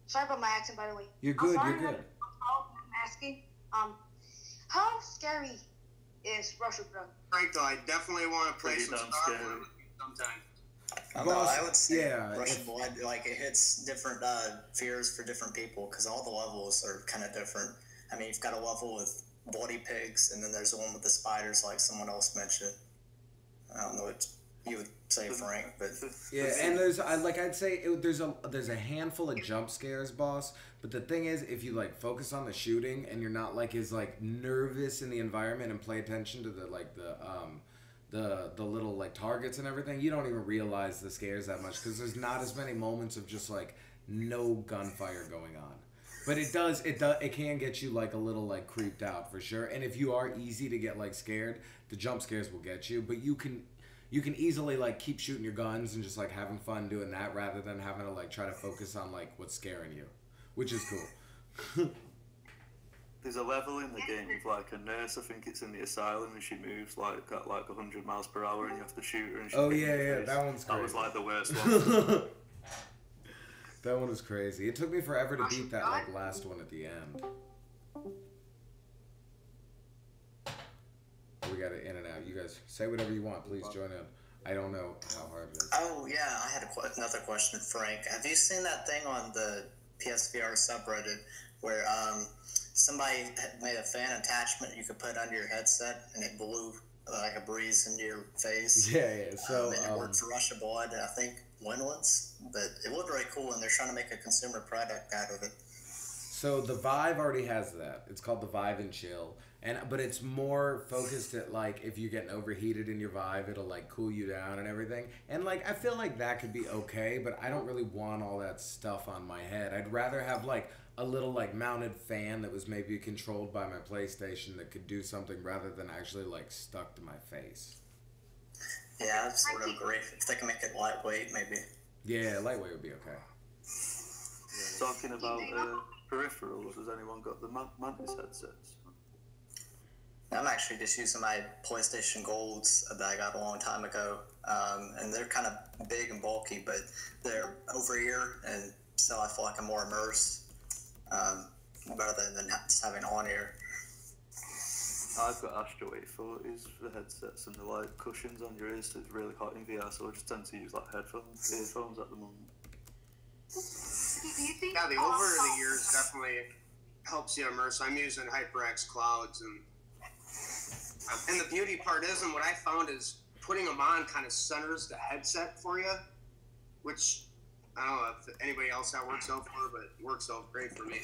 Sorry about my accent, by the way. You're good. I'm You're good. I'm asking. How scary is Russian Blood? Frank, though, I definitely want to play Pretty some damn Star scary. Wars with you sometime. I don't know, Boss, I would say yeah, Russian if- Blood, like it hits different fears for different people because all the levels are kind of different. I mean, you've got a level with bloody pigs, and then there's the one with the spiders, like someone else mentioned. I don't know what you would say, Frank, but Yeah, and I'd say there's a handful of jump scares, boss. But the thing is, if you like focus on the shooting and you're not like as like nervous in the environment and play attention to the little like targets and everything, you don't even realize the scares that much because there's not as many moments of just like no gunfire going on. But it can get you like a little like creeped out for sure. And if you are easy to get like scared, the jump scares will get you. But you can easily like keep shooting your guns and just like having fun doing that rather than having to like try to focus on like what's scaring you, which is cool. There's a level in the game with like a nurse, I think it's in the asylum, and she moves like at like 100 miles per hour, and you have to shoot her. And she Oh hits you yeah, in the yeah, face. that one's That was crazy. like the worst one. That one was crazy. It took me forever to beat that like last one at the end. We got it in and out. You guys say whatever you want. Please join in. I don't know how hard it is. oh yeah, I had another question, Frank. Have you seen that thing on the PSVR subreddit where somebody had made a fan attachment you could put under your headset and it blew like a breeze into your face? Yeah, yeah. So and it worked for Russia Blood, I think, once, but it looked really cool, and they're trying to make a consumer product out of it. So the Vive already has that. It's called the Vive and Chill, but it's more focused at like if you're getting overheated in your Vive, it'll like cool you down and everything. And like I feel like that could be okay, but I don't really want all that stuff on my head. I'd rather have like a little like mounted fan that was maybe controlled by my PlayStation that could do something rather than actually like stuck to my face. Yeah, that's sort of agree. If they can make it lightweight, maybe. Yeah, lightweight would be okay. Talking about peripherals, has anyone got the Mantis headsets? I'm actually just using my PlayStation Golds that I got a long time ago, and they're kind of big and bulky, but they're over ear, and so I feel like I'm more immersed rather than just having on ear. I've got Astro 840s for the headsets, and they're like cushions on your ears, so it's really hot in VR, so I just tend to use like earphones at the moment. Do you think? Yeah, the over the years definitely helps you immerse. I'm using HyperX clouds, and the beauty part is, and what I found is putting them on kind of centers the headset for you, which I don't know if anybody else that works out for, but it works out great for me.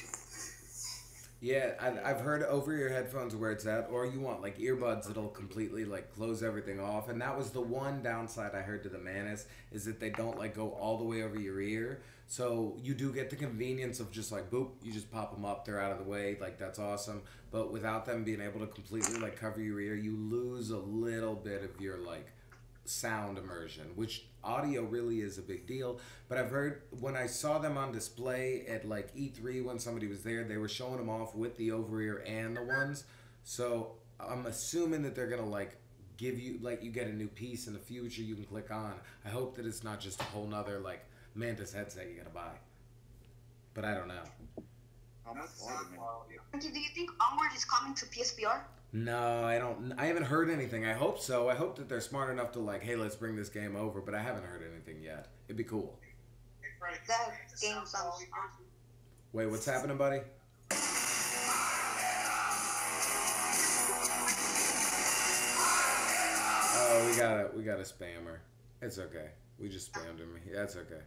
Yeah, I've heard over-ear headphones where it's at, or you want like earbuds that'll completely like close everything off. And that was the one downside I heard to the Mantis is that they don't like go all the way over your ear. So you do get the convenience of just like boop, you just pop them up, they're out of the way, like that's awesome. But without them being able to completely like cover your ear, you lose a little bit of your like sound immersion, which audio really is a big deal. But I've heard when I saw them on display at like E3 when somebody was there, they were showing them off with the over ear and the ones. So I'm assuming that they're gonna like give you like you get a new piece in the future you can click on. I hope that it's not just a whole nother like Mantis headset you gotta buy. But I don't know. How much are they, man? Frankie, do you think Onward is coming to PSVR? No, I don't. I haven't heard anything. I hope so. I hope that they're smart enough to like, hey, let's bring this game over. But I haven't heard anything yet. It'd be cool. That game sounds awesome. Wait, what's happening, buddy? Oh, we got a spammer. It's okay. We just spammed him. That's okay.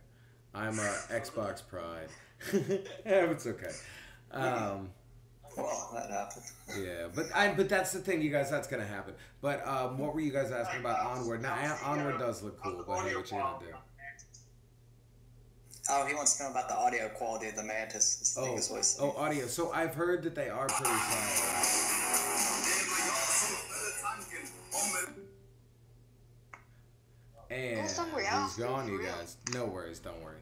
I'm Xbox Pride. Yeah, it's okay. Well, that happened. Yeah, but that's the thing, you guys. That's gonna happen. But what were you guys asking about Onward? Now, Onward does look cool, but hey, what you gonna do? Oh, he wants to know about the audio quality of the Mantis. It's the biggest voice. Oh, audio. So I've heard that they are pretty solid. And he's gone, you guys. No worries, don't worry.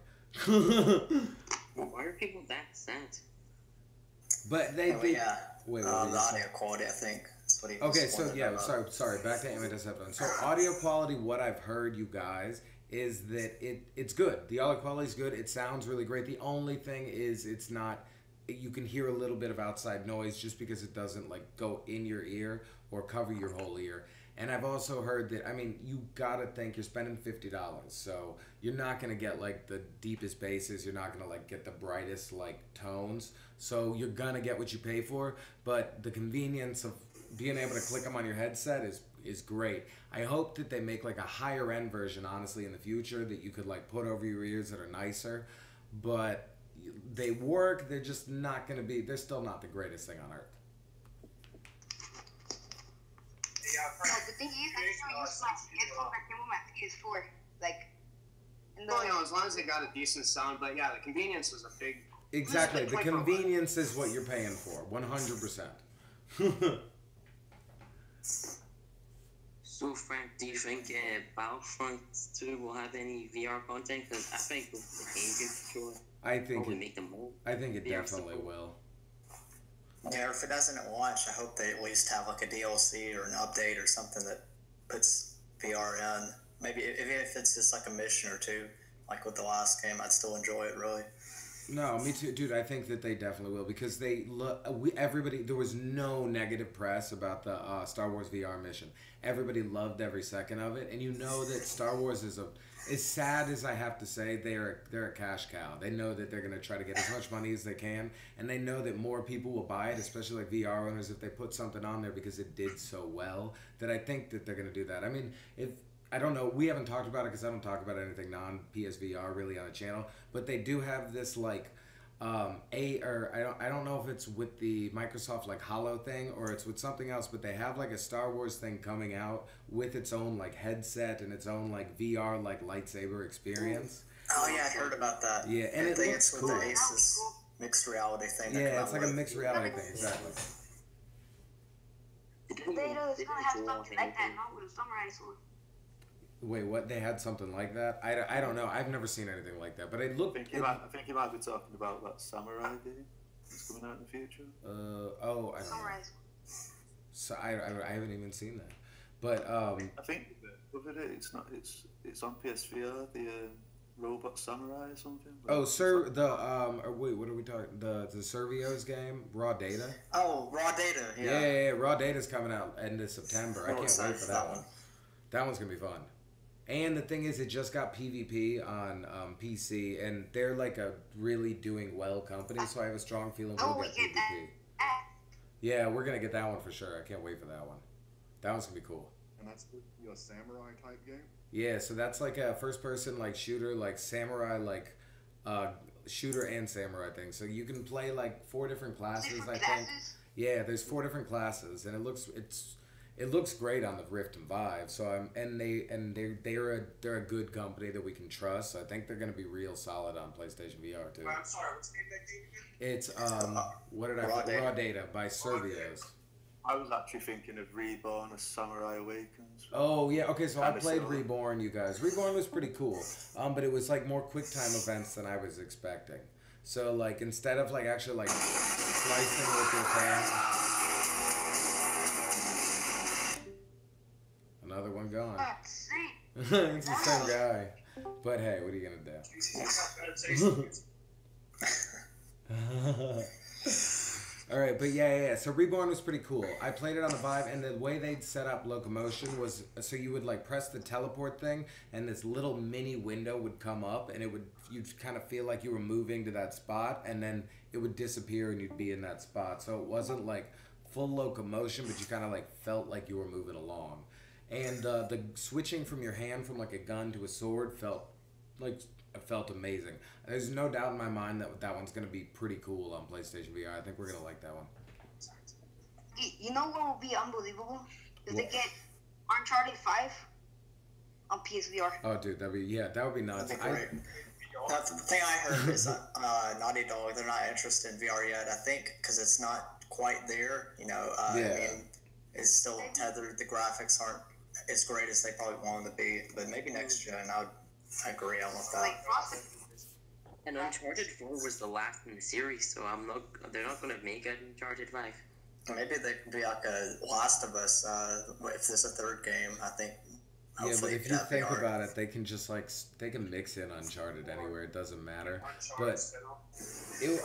Why are people that sad? But they Oh, did. yeah. Wait, The audio quality, I think. That's what he was Okay, so wondering yeah, about. sorry. Back to Antidecepticon. So audio quality, what I've heard, you guys, is that it's good. The audio quality is good. It sounds really great. The only thing is, it's not. You can hear a little bit of outside noise just because it doesn't like go in your ear or cover your whole ear. And I've also heard that, I mean, you gotta think you're spending $50, so you're not gonna get like the deepest basses. You're not gonna like get the brightest like tones. So you're gonna get what you pay for. But the convenience of being able to click them on your headset is great. I hope that they make like a higher end version, honestly, in the future that you could like put over your ears that are nicer. But they work. They're just not gonna be. They're still not the greatest thing on earth. No, the thing is, I still use my headphones that came with my PS4. Like, in the, Well, you know, as long as they got a decent sound, but yeah, the convenience was a big. Exactly. The convenience is what you're paying for. 100%. So, Frank, do you think Battlefront 2 will have any VR content? Because I think with the game controller, I think probably make them more. I think it VR definitely support. will. Yeah, if it doesn't at launch, I hope they at least have like a DLC or an update or something that puts VR in. Maybe even if it's just like a mission or two, like with the last game, I'd still enjoy it really. No, me too, dude. I think that they definitely will because everybody. There was no negative press about the Star Wars VR mission. Everybody loved every second of it, and you know that Star Wars is as sad as I have to say, they're a cash cow. They know that they're gonna try to get as much money as they can, and they know that more people will buy it, especially like VR owners, if they put something on there because it did so well. That I think that they're gonna do that. I mean, if I don't know, we haven't talked about it because I don't talk about anything non-PSVR really on the channel, but they do have this like I don't know if it's with the Microsoft like Holo thing or it's with something else, but they have like a Star Wars thing coming out with its own like headset and its own like VR like lightsaber experience. Oh yeah, I heard about that. Yeah, and I it think looks it's with cool. the Asus mixed reality thing. that Yeah, come it's out like a with. mixed reality thing, exactly. It's gonna have something like that, not with a samurai sword. Wait, what? They had something like that? I don't know. I've never seen anything like that, but it looked. I think you might be talking about that samurai game that's coming out in the future. I don't know. Samurai. So I haven't even seen that, but I think with it, it's on PSVR, the Robot Samurai or something. Oh, sir, wait, what are we talking? The Servio's game, Raw Data. Oh, Raw Data. Yeah. Yeah, Raw Data's coming out end of September. I can't wait for that one. That one's gonna be fun. And the thing is, it just got PvP on PC, and they're like a really doing well company, so I have a strong feeling we'll get PvP. Yeah, we're gonna get that one for sure. I can't wait for that one. That one's gonna be cool. And that's a samurai type game? Yeah, so that's like a first person like shooter, like samurai, like shooter and samurai thing. So you can play like 4 different classes, I think. Yeah, there's 4 different classes, and it looks great on the Rift and Vive. So they're a good company that we can trust. So I think they're gonna be real solid on PlayStation VR too. I'm sorry, what's the name of that game again? It's Raw Data by Servios. I was actually thinking of Reborn as Samurai Awakens. Oh yeah, okay. So I Kinda played similar. Reborn, you guys. Reborn was pretty cool, but it was like more quick time events than I was expecting. So like instead of like actually like slicing with your hand. Another one gone. It's the same guy. But hey, what are you gonna do? Alright, but yeah. So Reborn was pretty cool. I played it on the Vive, and the way they'd set up locomotion was so you would like press the teleport thing, and this little mini window would come up, and you'd kind of feel like you were moving to that spot, and then it would disappear, and you'd be in that spot. So it wasn't like full locomotion, but you kind of like felt like you were moving along. And the switching from your hand from like a gun to a sword felt amazing. There's no doubt in my mind that one's gonna be pretty cool on PlayStation VR. I think we're gonna like that one. You know what would be unbelievable? If they get Uncharted 5 on PSVR. Oh, dude, that would be nuts. The thing I heard is Naughty Dog, they're not interested in VR yet, I think, because it's not quite there. I mean, it's still tethered. The graphics aren't as great as they probably want them to be, but maybe next gen, I agree on with that. And Uncharted 4 was the last in the series, so they're not going to make an Uncharted 5. Maybe they could be like a Last of Us, if there's a third game, I think. Yeah, but if you think about it, they can just they can mix in Uncharted anywhere. It doesn't matter. But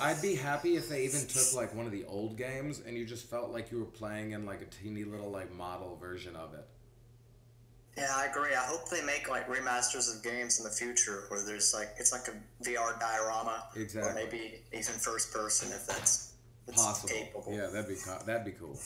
I'd be happy if they even took like one of the old games and you just felt like you were playing in like a teeny little like model version of it. Yeah, I agree. I hope they make like remasters of games in the future where there's it's like a VR diorama, exactly, or maybe even first person if that's possible. Capable. Yeah, that'd be cool.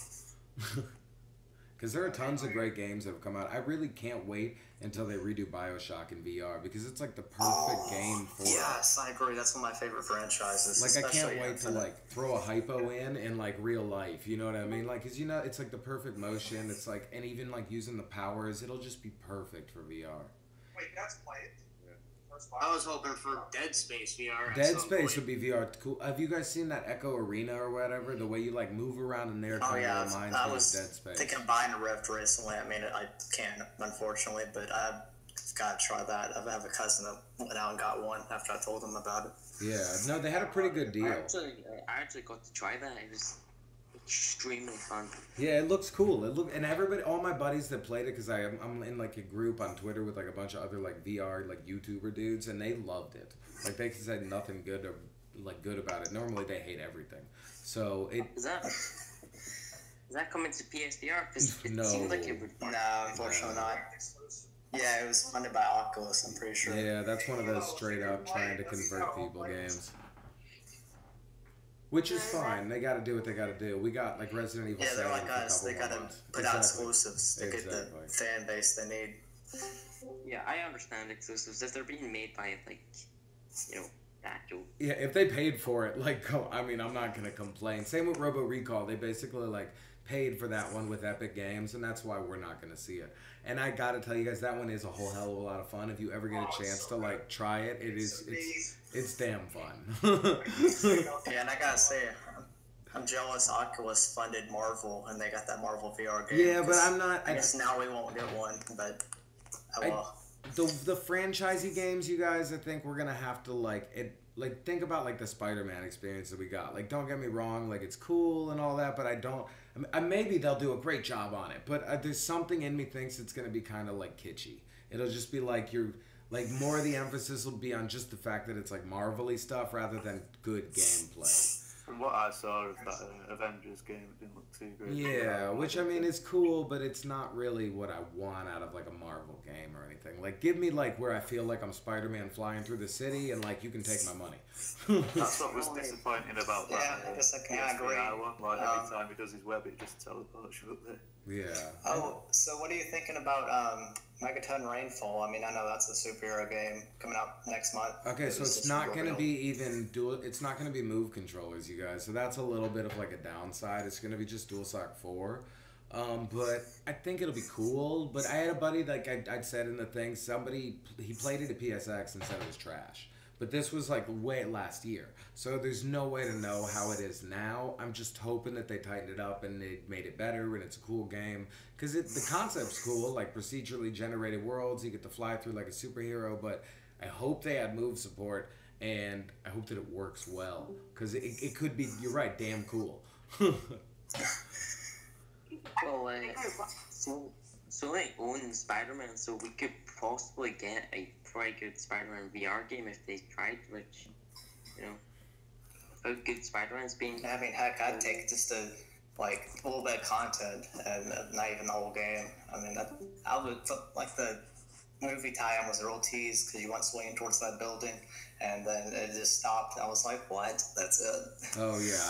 Because there are tons of great games that have come out. I really can't wait until they redo BioShock in VR because it's like the perfect game for it. Yes, I agree. That's one of my favorite franchises. Like I can't wait to like throw a hypo in like real life. You know what I mean? Like, cause it's like the perfect motion. It's like, and even like using the powers, it'll just be perfect for VR. Wait, that's played. I was hoping for Dead Space VR. Dead Space would be VR cool. Have you guys seen that Echo Arena or whatever? The way you like move around in there kind of reminds me of Dead Space. Thinking of buying a Rift recently. I mean, I can't, unfortunately, but I've got to try that. I have a cousin that went out and got one after I told him about it. Yeah, no, they had a pretty good deal. I actually got to try that. It was extremely fun. Yeah, it looks cool. And everybody, all my buddies that played it, because I'm in like a group on Twitter with like a bunch of other like VR like YouTuber dudes, and they loved it. Like they said nothing good or like good about it. Normally they hate everything. So it is that coming to PSVR? Because it no, seemed like it would. No, unfortunately not. Yeah, it was funded by Oculus. I'm pretty sure. Yeah, that's one of those straight up trying to convert people games. Which is fine. They got to do what they got to do. We got like Resident Evil 7 they're like us. They got to put out exclusives to get the fan base they need. Yeah, I understand exclusives if they're being made by like, actual. Yeah, if they paid for it, like, I mean, I'm not gonna complain. Same with Robo Recall. They basically like paid for that one with Epic Games, and that's why we're not gonna see it. And I gotta tell you guys, that one is a whole hell of a lot of fun. If you ever get a chance to like try it, it's damn fun. Yeah, and I gotta say, I'm jealous Oculus funded Marvel, and they got that Marvel VR game. Yeah, but I'm not. I guess now we won't get one, but I will. The franchisey games, you guys, I think we're gonna have to like think about like the Spider-Man experience that we got. Like, don't get me wrong, like it's cool and all that, but maybe they'll do a great job on it. But there's something in me thinks it's gonna be kind of like kitschy. It'll just be like more of the emphasis will be on just the fact that it's like Marvel-y stuff rather than good gameplay. From what I saw of that Avengers game, it didn't look too great. Yeah, which I mean is cool, but it's not really what I want out of like a Marvel game or anything. Like, give me like where I feel like I'm Spider-Man flying through the city and like you can take my money. That's what was disappointing about that. Yeah, I guess I can agree. Like every time he does his web, it just teleports you up there. Yeah. Oh, so what are you thinking about Megaton Rainfall? I mean, I know that's a superhero game coming out next month. Okay, so it's not going to be even dual. It's not going to be move controllers, you guys. So that's a little bit of like a downside. It's going to be just DualShock 4. But I think it'll be cool. But I had a buddy, like I'd said in the thing, he played it at PSX and said it was trash. But this was like way last year. So there's no way to know how it is now. I'm just hoping that they tightened it up and they made it better and it's a cool game. Because the concept's cool, like procedurally generated worlds. You get to fly through like a superhero. But I hope they add move support and I hope that it works well. Because it could be, you're right, damn cool. Well, Sony owns Spider-Man, so we could possibly get a pretty good Spider-Man VR game if they tried, which, how good Spider-Man's been. I mean, heck, I'd take just a little bit of content and not even the whole game. I mean, I would, like the movie tie-in was a real tease because you went swinging towards that building and then it just stopped. I was like, what? That's it. Oh yeah,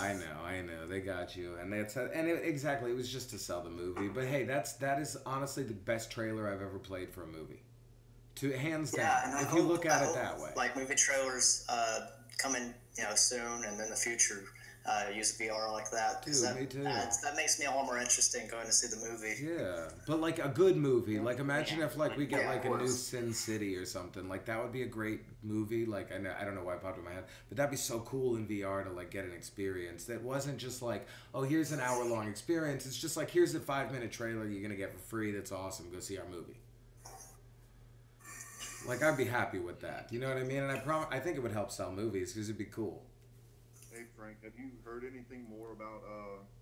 I know. They got you, and exactly. It was just to sell the movie. But hey, that is honestly the best trailer I've ever played for a movie. Hands down. If you look at it that way. Like movie trailers coming, soon and in the future. use VR like that. Dude, That, me too. that makes me a lot more interested in going to see the movie. Yeah, but like a good movie. Like imagine if like we get Yeah, like of a new course. Sin City or something. Like that would be a great movie. Like I don't know why it popped in my head, but that'd be so cool in VR to like get an experience that wasn't just like, oh, here's an hour-long experience. It's just like, here's a 5-minute trailer you're gonna get for free. That's awesome. Go see our movie. Like I'd be happy with that. You know what I mean? And I think it would help sell movies because it'd be cool. Hey Frank, have you heard anything more about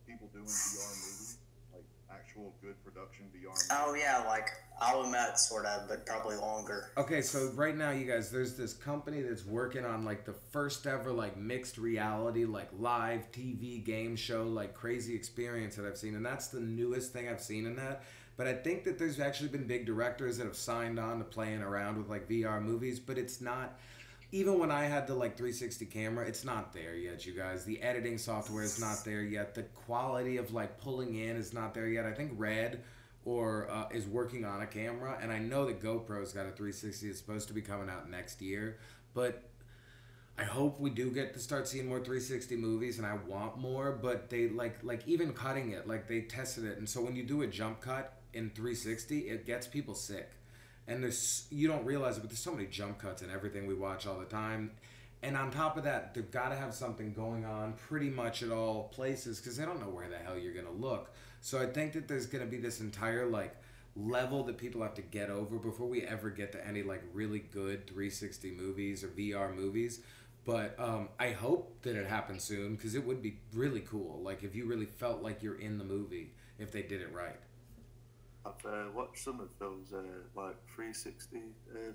people doing VR movies, like actual good production VR movies? Oh yeah, like Alumet sort of, but probably longer. Okay, so right now, you guys, there's this company that's working on like the first ever like mixed reality, like live TV game show, like crazy experience that I've seen, and that's the newest thing I've seen in that. But I think that there's actually been big directors that have signed on to playing around with like VR movies, but it's not. Even when I had the like 360 camera, it's not there yet, you guys. The editing software is not there yet. The quality of like pulling in is not there yet. I think Red is working on a camera, and I know that GoPro's got a 360 that's supposed to be coming out next year, but I hope we do get to start seeing more 360 movies, and I want more. But they like even cutting it, like they tested it, and so when you do a jump cut in 360, it gets people sick. And you don't realize it, but there's so many jump cuts in everything we watch all the time. And on top of that, they've got to have something going on pretty much at all places because they don't know where the hell you're going to look. So I think that there's going to be this entire like level that people have to get over before we ever get to any like really good 360 movies or VR movies. But I hope that it happens soon because it would be really cool. Like if you really felt like you're in the movie if they did it right. I've watched some of those like 360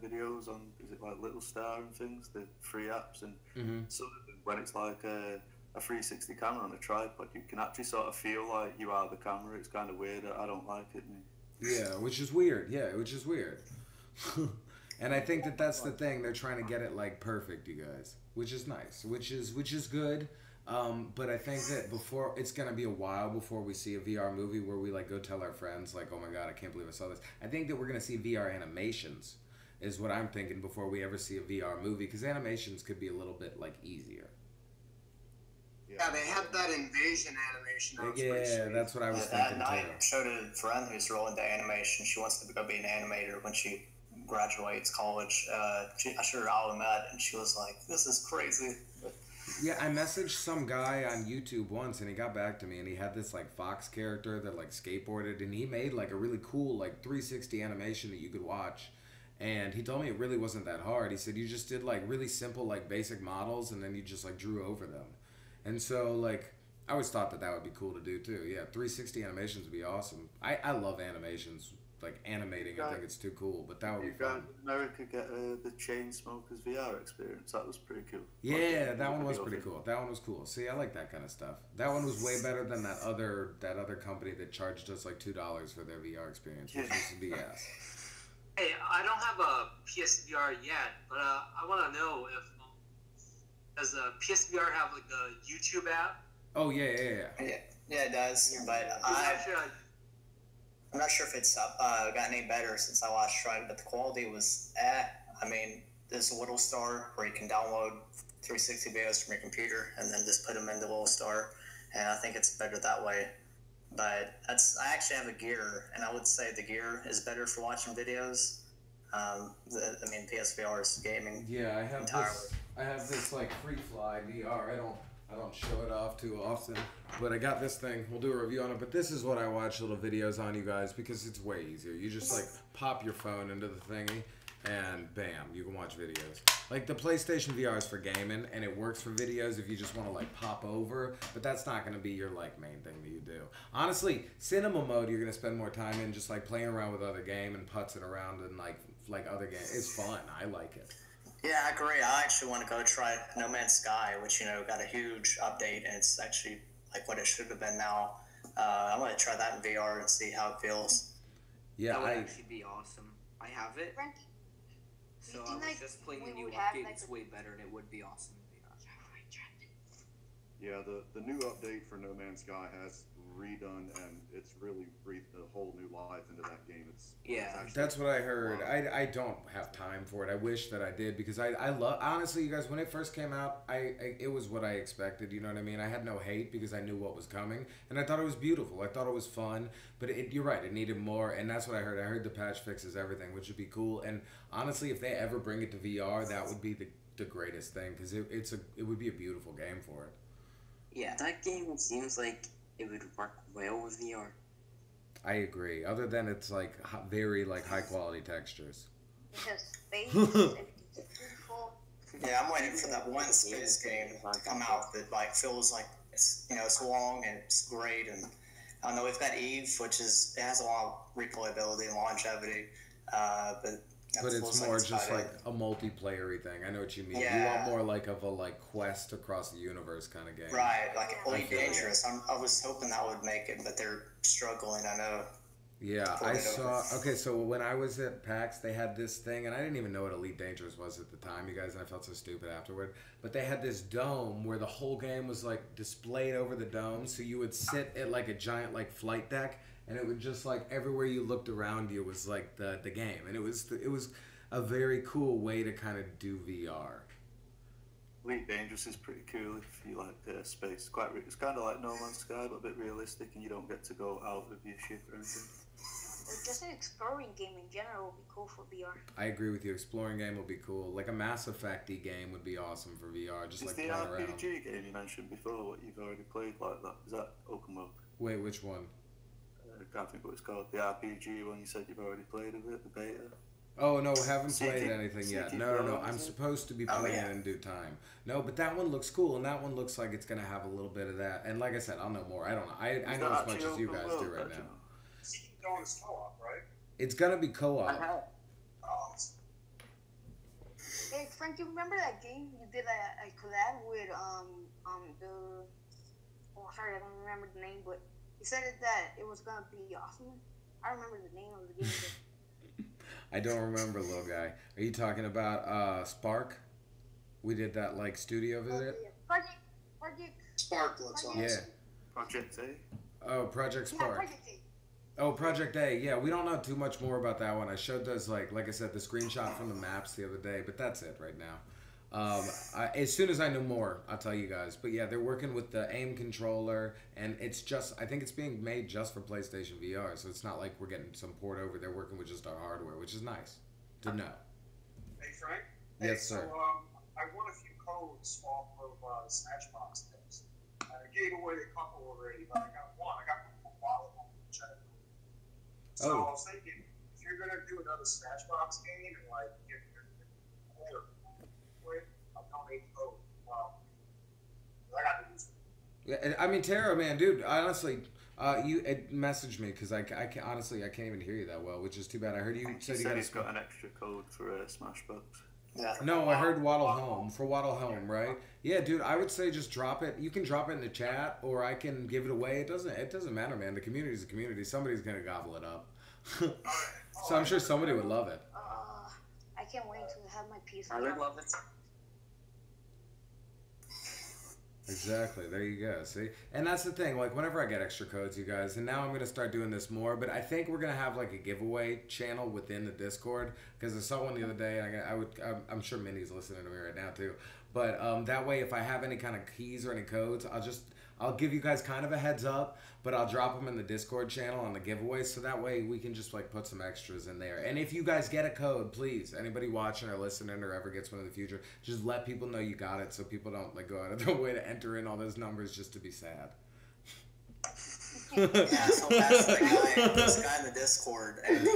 videos on, is it like Little Star and things, the free apps, and some of them, when it's like a 360 camera on a tripod, you can actually sort of feel like you are the camera. It's kind of weird. I don't like it. Yeah, which is weird. And I think that that's the thing. They're trying to get it like perfect, you guys, which is nice, which is good. But I think that it's gonna be a while before we see a VR movie where we like go tell our friends like, oh my god, I can't believe I saw this. I think that we're gonna see VR animations is what I'm thinking before we ever see a VR movie, because animations could be a little bit like easier. Yeah, they have that invasion animation. Yeah, that's what I was thinking too. I showed a friend who's real into animation. She wants to go be an animator when she graduates college. I showed her Alumet, and she was like, "This is crazy." Yeah, I messaged some guy on YouTube once, and he got back to me, and he had this like Fox character that like skateboarded, and he made like a really cool like 360 animation that you could watch. And he told me it really wasn't that hard. He said you just did like really simple like basic models, and then you just like drew over them. And so like I always thought that would be cool to do too. Yeah, 360 animations would be awesome. I love animations. Like animating, I think it's too cool, but that would be fun. In America, get the Chainsmokers VR experience. That was pretty cool. Yeah, that one was pretty cool. That one was cool. See, I like that kind of stuff. That one was way better than that other company that charged us like $2 for their VR experience, which was BS. Hey, I don't have a PSVR yet, but I want to know if does the PSVR have like the YouTube app? Oh yeah, it does. But I'm not sure if it's gotten any better since I last tried, but the quality was I mean, there's a Little Star where you can download 360 videos from your computer and then just put them into Little Star, and I think it's better that way. But I actually have a Gear, and I would say the Gear is better for watching videos. PSVR is gaming. Yeah, I have entirely. I have this like FreeFly VR. I don't show it off too often, but I got this thing. We'll do a review on it, but this is what I watch little videos on, you guys, because it's way easier. You just like pop your phone into the thingy and bam, you can watch videos. Like the PlayStation VR is for gaming and it works for videos if you just want to like pop over, but that's not going to be your like main thing that you do. Honestly, cinema mode you're going to spend more time in just like playing around with other game and putzing around and like other games. It's fun. I like it. Yeah, I agree. I actually want to go try No Man's Sky, which, got a huge update, and it's actually like what it should have been now. I want to try that in VR and see how it feels. Yeah, that would actually be awesome. I have it. Frankie, So I was just playing the new update. It's way better, and it would be awesome in VR. Yeah, the new update for No Man's Sky has redone, and it's really breathed a whole new life into that game. It's actually That's what I heard. wow. I don't have time for it. I wish that I did because I love, honestly, you guys, when it first came out, it was what I expected, you know what I mean? I had no hate because I knew what was coming, and I thought it was beautiful. I thought it was fun, but you're right, it needed more, and that's what I heard. I heard the patch fixes everything, which would be cool, and honestly, if they ever bring it to VR, that would be the greatest thing because it would be a beautiful game for it. Yeah, that game seems like it would work well with VR. I agree. Other than it's like very like high quality textures. Because space, everything's beautiful. Yeah, I'm waiting for that one space game to come out that like feels like it's it's long and it's great. And I don't know, we've got Eve, which it has a lot of replayability and longevity, but it's more just like a multiplayer-y thing. I know what you mean. Yeah. You want more like of a like quest across the universe kind of game. Right, like Elite Dangerous. I was hoping that would make it, but they're struggling. I know. Yeah, I saw. Okay, so when I was at PAX, they had this thing, and I didn't even know what Elite Dangerous was at the time, you guys, and I felt so stupid afterward. But they had this dome where the whole game was like displayed over the dome, so you would sit at like a giant like flight deck, and it would just like everywhere you looked around you was like the game, and it was a very cool way to kind of do VR. Elite Dangerous is pretty cool if you like space. It's kind of like No Man's Sky, but a bit realistic, and you don't get to go out of your ship or anything. Or just an exploring game in general would be cool for VR. I agree with you. Exploring game would be cool. Like a Mass Effect-y game would be awesome for VR. Just Is like the playing RPG around. game you mentioned before, what you've already played like that? Is that open world? Wait, which one? I can't think what it's called. The RPG one you said you've already played of it, the beta. Oh no, haven't played Seeking- anything yet. Seeking No. Rose, I'm is it? supposed to be Oh, playing yeah. it in due time. No, but that one looks cool, and that one looks like it's gonna have a little bit of that. And like I said, I'll know more. I don't know. I Is know that as much actually as you open guys world, do right that, now. you know? Seeking Dawn is co-op, right? It's gonna be co-op. Hey Frank, you remember that game you did a collab with the sorry I don't remember the name, but you said that it was gonna be awesome. I remember the name of the game. I don't remember, little guy. Are you talking about Spark? We did that like studio visit. Project. Spark looks awesome. Yeah. Project A? Oh, Project Yeah, Spark. Project A. Oh, Project A. Yeah, we don't know too much more about that one. I showed those like I said, the screenshot from the maps the other day, but that's it right now. As soon as I know more, I'll tell you guys. But yeah, they're working with the aim controller, and I think it's being made just for PlayStation VR, so it's not like we're getting some port over. They're working with just our hardware, which is nice to know. Hey Frank. Yes, sir. So I won a few codes off of Smashbox things. I gave away a couple already, but I got one. I got one from Waddle, which I didn't know. So Oh. I was thinking, if you're gonna do another Smashbox game and like give your player quick, I'll donate the code. I got to use it. Yeah, I mean, Tara, man, dude, honestly, you messaged me because I can't, honestly, I can't even hear you that well, which is too bad. I heard you said you said got he's got an extra code for Smashbox. Yeah. No, I heard Waddle Home for Waddle Home, right? Yeah, dude, I would say just drop it. You can drop it in the chat, or I can give it away. It doesn't matter, man. The community's a community. Somebody's gonna gobble it up. So I'm sure somebody would love it. I can't wait to have my piece. I would love it. Exactly. There you go. See? And that's the thing. Like, whenever I get extra codes, you guys, and now I'm going to start doing this more, but I think we're going to have, like, a giveaway channel within the Discord, because I saw one the other day, and I'm sure Minnie's listening to me right now, too. But that way, if I have any kind of keys or any codes, I'll give you guys kind of a heads up, but I'll drop them in the Discord channel on the giveaway, so that way we can just like put some extras in there. And if you guys get a code, please, anybody watching or listening or ever gets one in the future, just let people know you got it, so people don't like go out of their way to enter in all those numbers just to be sad. Yeah, so that's this guy in the Discord, and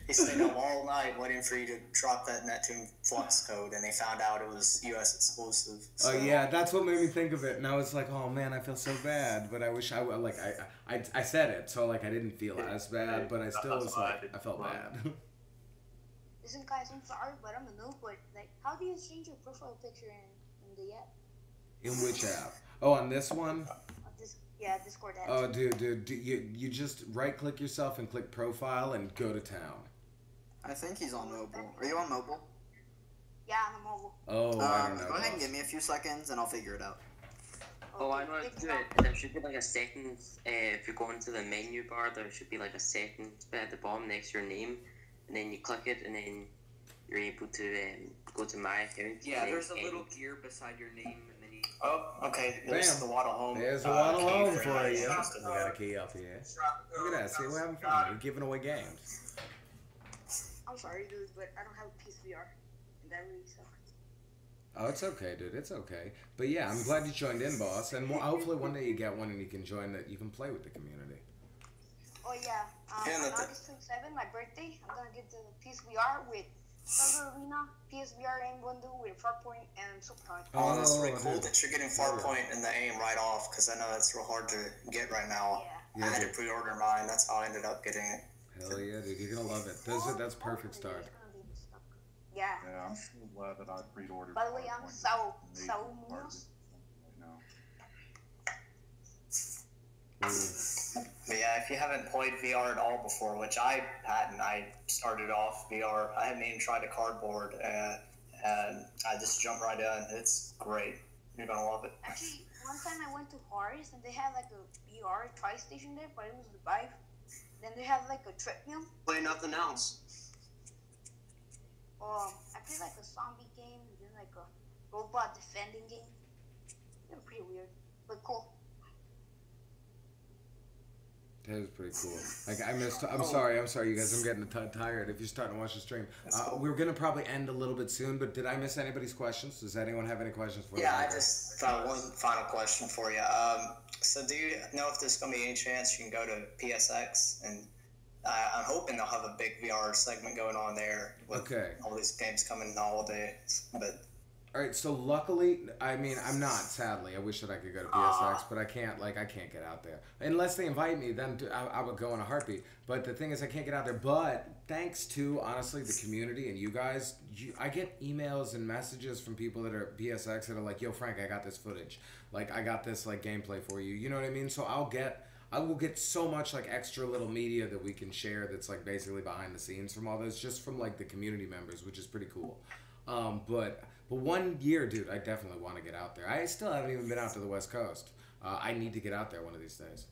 he stayed up all night waiting for you to drop that Neptune Flux code, and they found out it was U.S. exclusive. Oh yeah, that's what made me think of it, and I was like, oh man, I feel so bad, but I wish I would, like, I said it, so like I didn't feel as bad, but I still was like, I felt bad. Listen, guys, I'm sorry, but I'm a noob. But like, how do you change your profile picture in the app? In which app? Oh, on this one? Discord app. Oh, dude, you just right-click yourself and click profile and go to town. I think he's on mobile. Are you on mobile? Yeah, I'm on mobile. Oh, I don't know. Go ahead and boss. give me a few seconds and I'll figure it out. Oh, I know how to do it. There should be like a settings. If you go into the menu bar, there should be like a settings bit at the bottom next to your name, and then you click it, and then you're able to go to my account. Yeah, there's a little gear beside your name, and then you. Oh, okay. There's Bam. the Waddle Home. There's a Waddle key Home for for you. you. We got a key up here. Look at that. See, we're having fun. We're giving away games. I'm sorry, dude, but I don't have a PSVR. And that really sucks. Oh, it's okay, dude. It's okay. But yeah, I'm glad you joined in, boss. And hopefully one day you get one and you can join it. You can play with the community. Oh yeah, on August 27th, my birthday, I'm gonna get the PSVR with Thunder Arena, PSVR aim bundle with Farpoint and Superhot. Oh, that's really cool that you're getting Farpoint and the aim right off, because I know that's real hard to get right now. Yeah. I had to pre-order mine. That's how I ended up getting it. Hell yeah, dude. You're gonna love it. That's perfect start. Yeah. Yeah, I'm so glad that I pre-ordered. By the way, I'm Saul right Munoz. now. But yeah, if you haven't played VR at all before, which I hadn't, I started off VR. I hadn't even tried a cardboard, and I just jumped right in. It's great. You're gonna love it. Actually, one time I went to Horace and they had like a VR tri-station there, but it was the Vive. Then they have like a treadmill. Play nothing else. I played like a zombie game, and then like a robot defending game. They were pretty weird, but cool. That was pretty cool. Like I'm sorry, you guys. I'm getting tired. If you're starting to watch the stream, we're gonna probably end a little bit soon. But did I miss anybody's questions? Does anyone have any questions for me? Yeah, I just thought one final question for you. So do you know if there's gonna be any chance you can go to PSX? And I'm hoping they'll have a big VR segment going on there with all these games coming in the holidays. But all right, so luckily, I mean, I'm not. Sadly, I wish that I could go to PSX, but I can't. Like, I can't get out there unless they invite me. Then I would go in a heartbeat. But the thing is, I can't get out there. But thanks to honestly the community and you guys, I get emails and messages from people that are at PSX that are like, "Yo, Frank, I got this footage. Like, I got this like gameplay for you. You know what I mean?" So I will get so much like extra little media that we can share that's like basically behind the scenes from all this, just from like the community members, which is pretty cool. But 1 year, dude, I definitely want to get out there. I still haven't even been out to the West Coast. I need to get out there one of these days.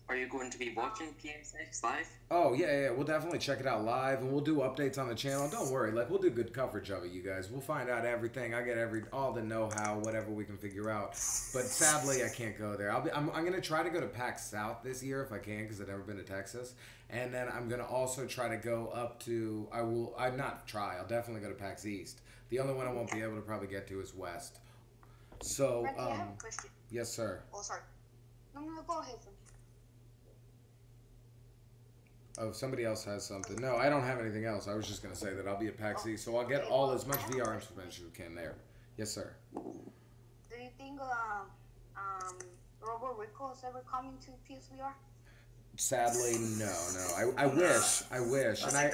Are you going to be watching PSX live? Oh, yeah, we'll definitely check it out live, and we'll do updates on the channel. Don't worry, like, we'll do good coverage of it, you guys. We'll find out everything. I get all the know-how, whatever we can figure out. But sadly, I can't go there. I'm going to try to go to PAX South this year if I can, because I've never been to Texas. And then I'm going to also try to go up to, I'll definitely go to PAX East. The only one I won't be able to probably get to is West. So, Frankie, I have a question. Yes, sir. Oh, sorry. No, go ahead, Frankie. Oh, somebody else has something. No, I don't have anything else. I was just going to say that I'll be at PAX East, so I'll get as much VR information as we can there. Yes, sir. Do you think Robo Rico is ever coming to PSVR? Sadly, no. I wish. I think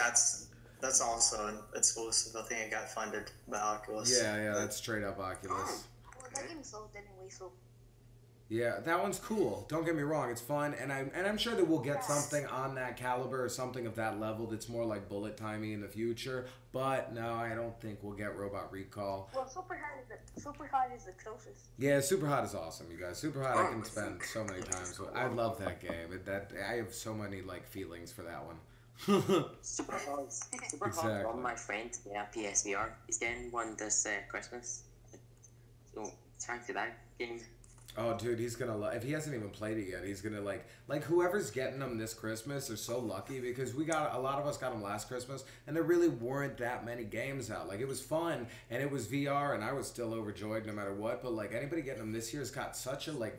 that's also an exclusive. I think it got funded by Oculus. Yeah, that's straight up Oculus. Well, that game is sold anyway, so. Yeah, that one's cool. Don't get me wrong, it's fun, and I'm sure that we'll get something on that caliber or something of that level that's more like bullet timey in the future. But no, I don't think we'll get Robot Recall. Well, Superhot is the closest. Yeah, Superhot is awesome, you guys. Superhot I can spend so many times. I love that game. I have so many like feelings for that one. Superhot's Exactly. one of my friends PSVR. He's getting one this Christmas. So thanks to that game. Oh, dude, he's gonna love. If he hasn't even played it yet, he's gonna like whoever's getting them this Christmas are so lucky because a lot of us got them last Christmas, and there really weren't that many games out. Like it was fun, and it was VR, and I was still overjoyed no matter what. But like anybody getting them this year's got such a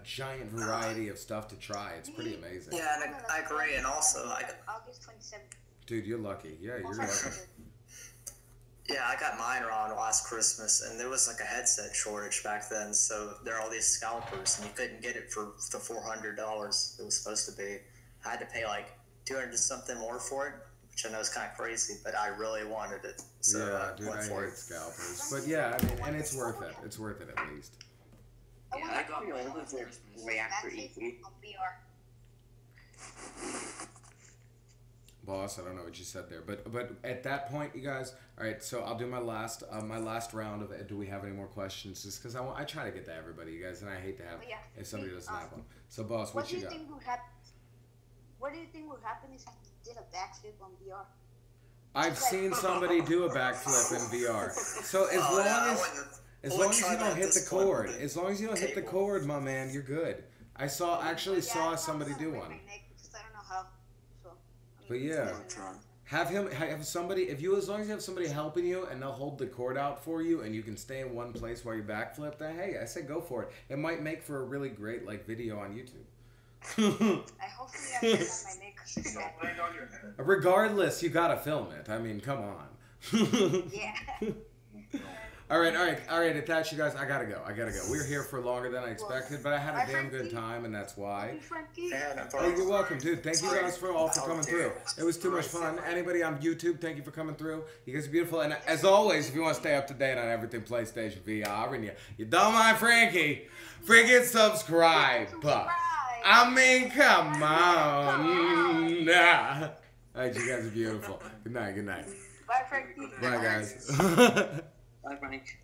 giant variety of stuff to try. It's pretty amazing. Yeah, and I agree, and also August 27th. Dude, you're lucky. Yeah, you're lucky. Yeah, I got mine around last Christmas, and there was like a headset shortage back then, so there are all these scalpers, and you couldn't get it for the $400 it was supposed to be. I had to pay like $200 something more for it, which I know is kind of crazy, but I really wanted it. So yeah, dude, I hate scalpers. But yeah, I mean, and it's worth it. It's worth it at least. Yeah, I got my own way after E3. Boss, I don't know what you said there, but at that point, you guys. All right, so I'll do my last round of. Do we have any more questions? Just because I try to get to everybody, you guys, and I hate to have if somebody doesn't have one. So, boss, what you got? What do you think would happen if you did a backflip on VR? I've seen somebody do a backflip in VR. So as long as you don't hit the cord, my man, you're good. I actually saw somebody do one. But yeah, have somebody, as long as you have somebody helping you and they'll hold the cord out for you and you can stay in one place while you backflip, then hey, I say go for it. It might make for a really great video on YouTube. I hopefully have my neck. Regardless, you gotta film it. I mean, come on. Yeah. All right, attach you guys. I gotta go. We're here for longer than I expected, but I had a damn good time, and that's why. Oh, you're welcome, dude. Thank you guys for coming through. It was too much fun. Anybody on YouTube, thank you for coming through. You guys are beautiful, and as always, if you want to stay up to date on everything PlayStation VR, and you don't mind Frankie, freaking subscribe. I mean, come on. All right, you guys are beautiful. Good night. Bye, Frankie. Bye, guys. Bye, Frank.